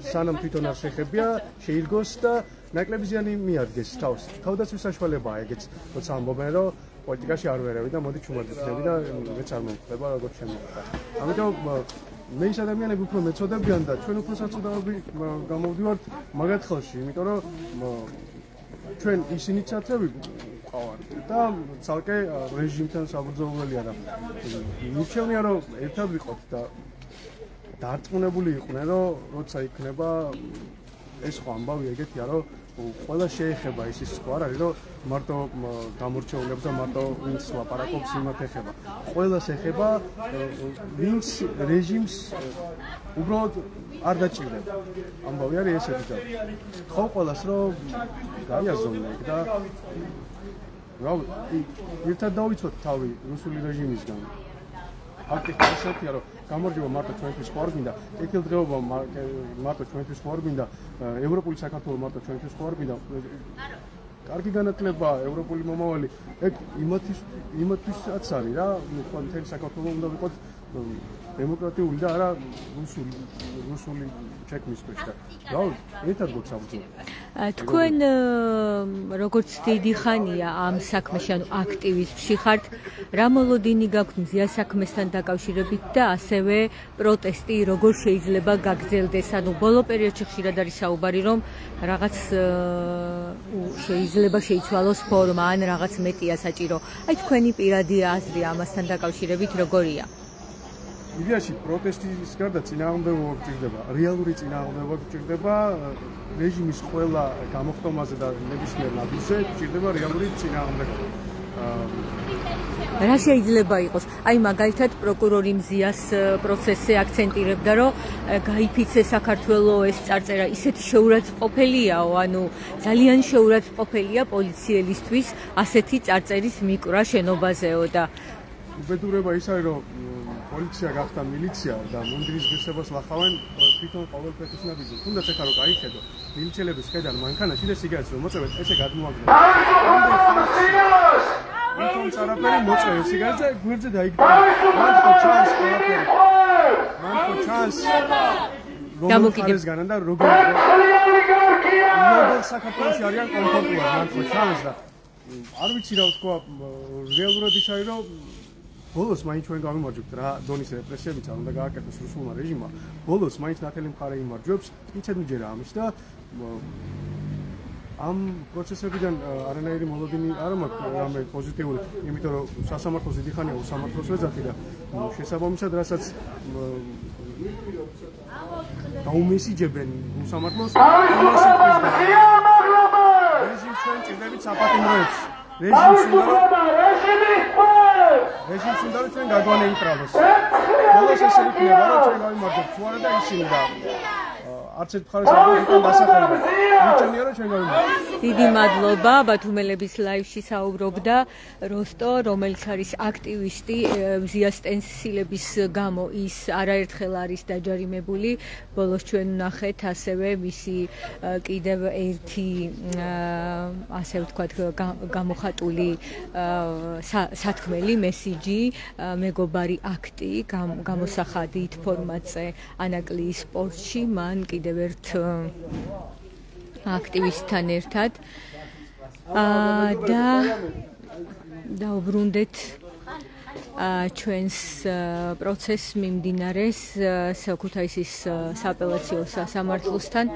სანამ თვითონ არ შეხებია, შეირგოს და ნაკლები ზიანი მიადგეს თავს. თავდაცვის საშუალებაა ეგეც, როცა ამბობენ, რომ პოლიტიკაში არ ვერავი და მოდი ჩუმადდები და მეც არ მომხდება როგორც შემოხდა. ამიტომ მე ის ადამიანები უფრო მეწოდებიან და ჩვენ უფრო საწოდავები გამოვდივართ მაგათ ხელში, იმიტომ რომ ჩვენ ის ინიციატივები ყავართ და ცალკე რეჟიმთან საბრძოლველია და მირჩევნია რომ ერთად ვიყოთ და დარწმუნებული იყვნენ, რომ როცა იქნება ეს ხო ამბავი ეგეთია, რომ ყველა შეეხება ის სხვა არ არის, რომ მარტო გამორჩეულებს და მარტო ვინც ლაპარაკობს იმათ ეხება. ყველას ეხება, ვინც რეჟიმს უბრალოდ არ დაჭირდება. ამბავი არის ესეთი და ხო ყველას რომ გაიაზრონ ეგ და რა ერთად დავიცოთ თავი რუსული რეჟიმისგან. ფაქტია ესეთია, რომ გამარჯვება მარტო ჩვენთვის ხო არ გვინდა, კეთილდღეობა მარტო ჩვენთვის ხო არ გვინდა, ევროპული საქართველო მარტო ჩვენთვის ხო არ გვინდა. კარგი განათლება, ევროპული მომავალი, ეგ იმათვისაც არის რა, ხო მთელი საქართველო უნდა ვიყოთ დემოკრატიული და არა რუსული ჩექმის ქვეშ და რა ერთად გვცავთ. თქვენ როგორც დიდი ხანია ამ საქმეში, ანუ აქტივისტში ხართ, რა მოლოდინი გაქვთ მზიან საქმესთან დაკავშირებით და ასევე პროტესტი როგორ შეიძლება გაგრძელდეს? ანუ ბოლო პერიოდში ხშირად არის საუბარი, რომ რაღაც შეიძლება შეიცვალოს ფორმა ან რაღაც მეტია საჭირო. აი თქვენი პირადი აზრი ამასთან დაკავშირებით როგორია? იდეაში პროტესტის გარდა წინააღმდეგობა გჭირდება, რეალური წინააღმდეგობა გჭირდება, რეჟიმის ყველა გამოხტომაზე და ნებისმიერ ნაბიჯზე გჭირდება რეალური წინააღმდეგობა. რა შეიძლება იყოს? აი მაგალითად პროკურორი მზიას პროცესზე აქცენტირებდა, რომ გაიფიცე საქართველოს ეს წარწერა ისეთი შეურაცხყოფელიაო, ანუ ძალიან შეურაცხყოფელია პოლიციელისთვის ასეთი წარწერის მიკვრა შენობაზეო და უბედურება ის არის, რომ პოლიცია გახდა მილიცია და მუნდრის ღირსებას ლახავენ თვითონ ყოველ ფეხის ნაბიჯზე. თუნდაც ეხლა რო გაიხედო, მილიციელების ხედან მანქანაში და სიგარეტს რომ მოწევენ, ესე გადმოაგდო. თვითონ არაფერი მოწევენ სიგარეტზე, გვერდზე დაიგდო. მან ხო ჩანს ყველაფერი. მან ხო ჩანს. გამოკიდეს განან და როგორ საქართველოში არიან კომფორტულად, მან ხო ჩანს და არ ვიცი რა ვთქვა, რეალურად ის არის, რომ ბოლოს მაინც ჩვენ გავიმარჯვებთ რა დონის რეპრესიებიც არ უნდა გააკეთოს რუსულმა რეჟიმმა. ბოლოს მაინც ნათელი მხარე იმარჯვებს, მიცემ ჯერა ამის და ამ პროცესებიდან არანაირი მოლოდინი არ მაქვს რამე პოზიტიური, იმიტომ რომ სასამართლოს დიდი ხანია უსამართლოს ვეძახი და შესაბამისად რასაც დაუმესიჯებენ უსამართლოს იმას იტყვის და რეჟიმს ჩვენ ჭირდებით საპატიმროებს რეჟიმს უნდა რომ ჩვენ გაგვანეიტრალოს ბოლოს ესე იქნება რომ ჩვენ გავიმარჯვებთ თუ არა და ისინი და არც ერთ მხარეს არ იქნება დასახელება მიჩნია რომ ჩვენ გავიმარჯვებთ დიდი მადლობა ბათუმელების ლაივში საუბრობდა როსტო რომელიც არის აქტივისტი მზიას სტენსილების გამო ის არაერთხელ არის დაჯარიმებული ბოლოს ჩვენ ვნახეთ ასევე მისი კიდევ ერთი ასე ვთქვათ გამოხატული სათქმელი მესიჯი მეგობარი აქტი გამოსახადით ფორმატზე ანაკლიის სპორტში მან კიდევ ერთ აქტივისტთან ერთად და დაუბრუნდეთ ჩვენს პროცესს მიმდინარეს ქუთაისის სააპელაციო სასამართლოსთან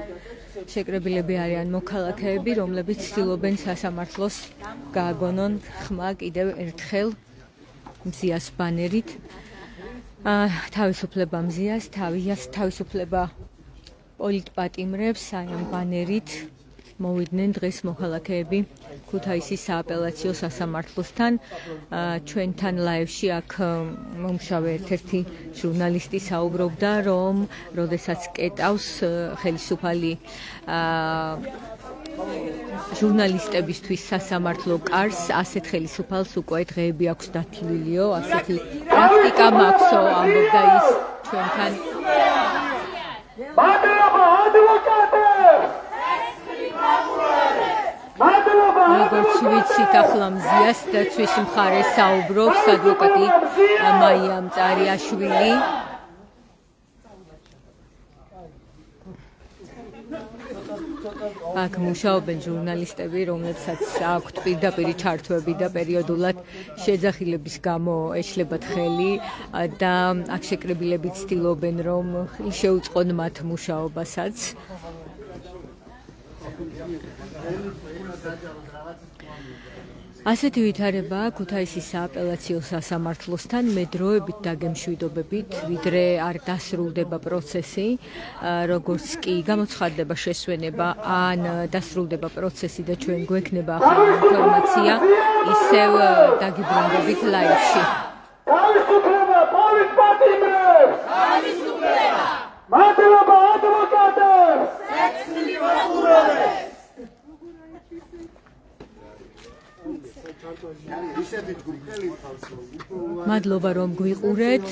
შეკრებილები არიან მოქალაქეები რომლებიც ცდილობენ სასამართლოს გააგონონ ხმა კიდევ ერთხელ მზიას ბანერით თავისუფლება მზიას თავისუფლება პოლიტპატიმრებს აი ამ ბანერით მოვიდნენ დღეს მოქალაქეები ქუთაისის სააპელაციო სასამართლოსთან ჩვენთან ლაივში აქ მომშავე ერთ-ერთი ჟურნალისტი საუბრობდა რომ როდესაც კეტავს ხელისუფალი ჟურნალისტებისთვის სასამართლო კარს ასეთ ხელისუფალს უკვე დღეები აქვს დათვლილიო ასეთი პრაქტიკა მაქვსო ამბობდა ის ჩვენთან როგორც ვიცით ახლა მზიას დაცვის მხარეს საუბრობს ადვოკატი მაია მწარიაშვილი აქ მუშაობენ ჟურნალისტები რომლებსაც აქვთ პირდაპირი ჩართვები და პერიოდულად შეძახილების გამო ეშლებათ ხელი და აქ შეკრებილები ცდილობენ რომ შეუწყონ მათ მუშაობასაც ასეთი ვითარება ქუთაისის სააპელაციო სასამართლოსთან მე დროებით დაგემშვიდობებით ვიდრე არ დასრულდება პროცესი როგორც კი გამოცხადდება შესვენება ან დასრულდება პროცესი და ჩვენ გვექნება ახალი ინფორმაცია ისევ დაგიბრუნდებით ლაივში თავისუფლება პოლიტპატიმრებს თავისუფლება მადლობა ადვოკატებს სეცილი პროკურორებს მადლობა რომ გვიყურეთ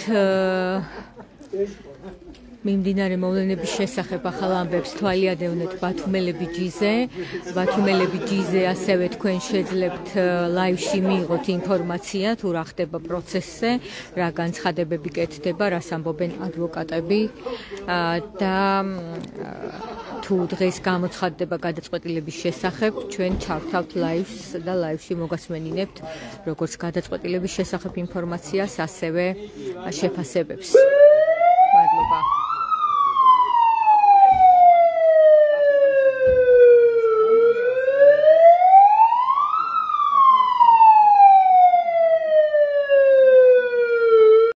მიმდინარე მოვლენების შესახებ ახალ ამბებს თვალიადევნეთ ბათუმელები ჯიზე ასევე თქვენ შეძლებთ ლაივში მიიღოთ ინფორმაცია თუ რა ხდება პროცესზე რა განცხადებები კეთდება რას ამბობენ ადვოკატები და თუ დღეს გამოცხადდება გადაწყვეტილების შესახებ ჩვენ ჩავთავთ ლაივს და ლაივში მოგასმენინებთ როგორც გადაწყვეტილების შესახებ ინფორმაციას ასევე შეფასებებს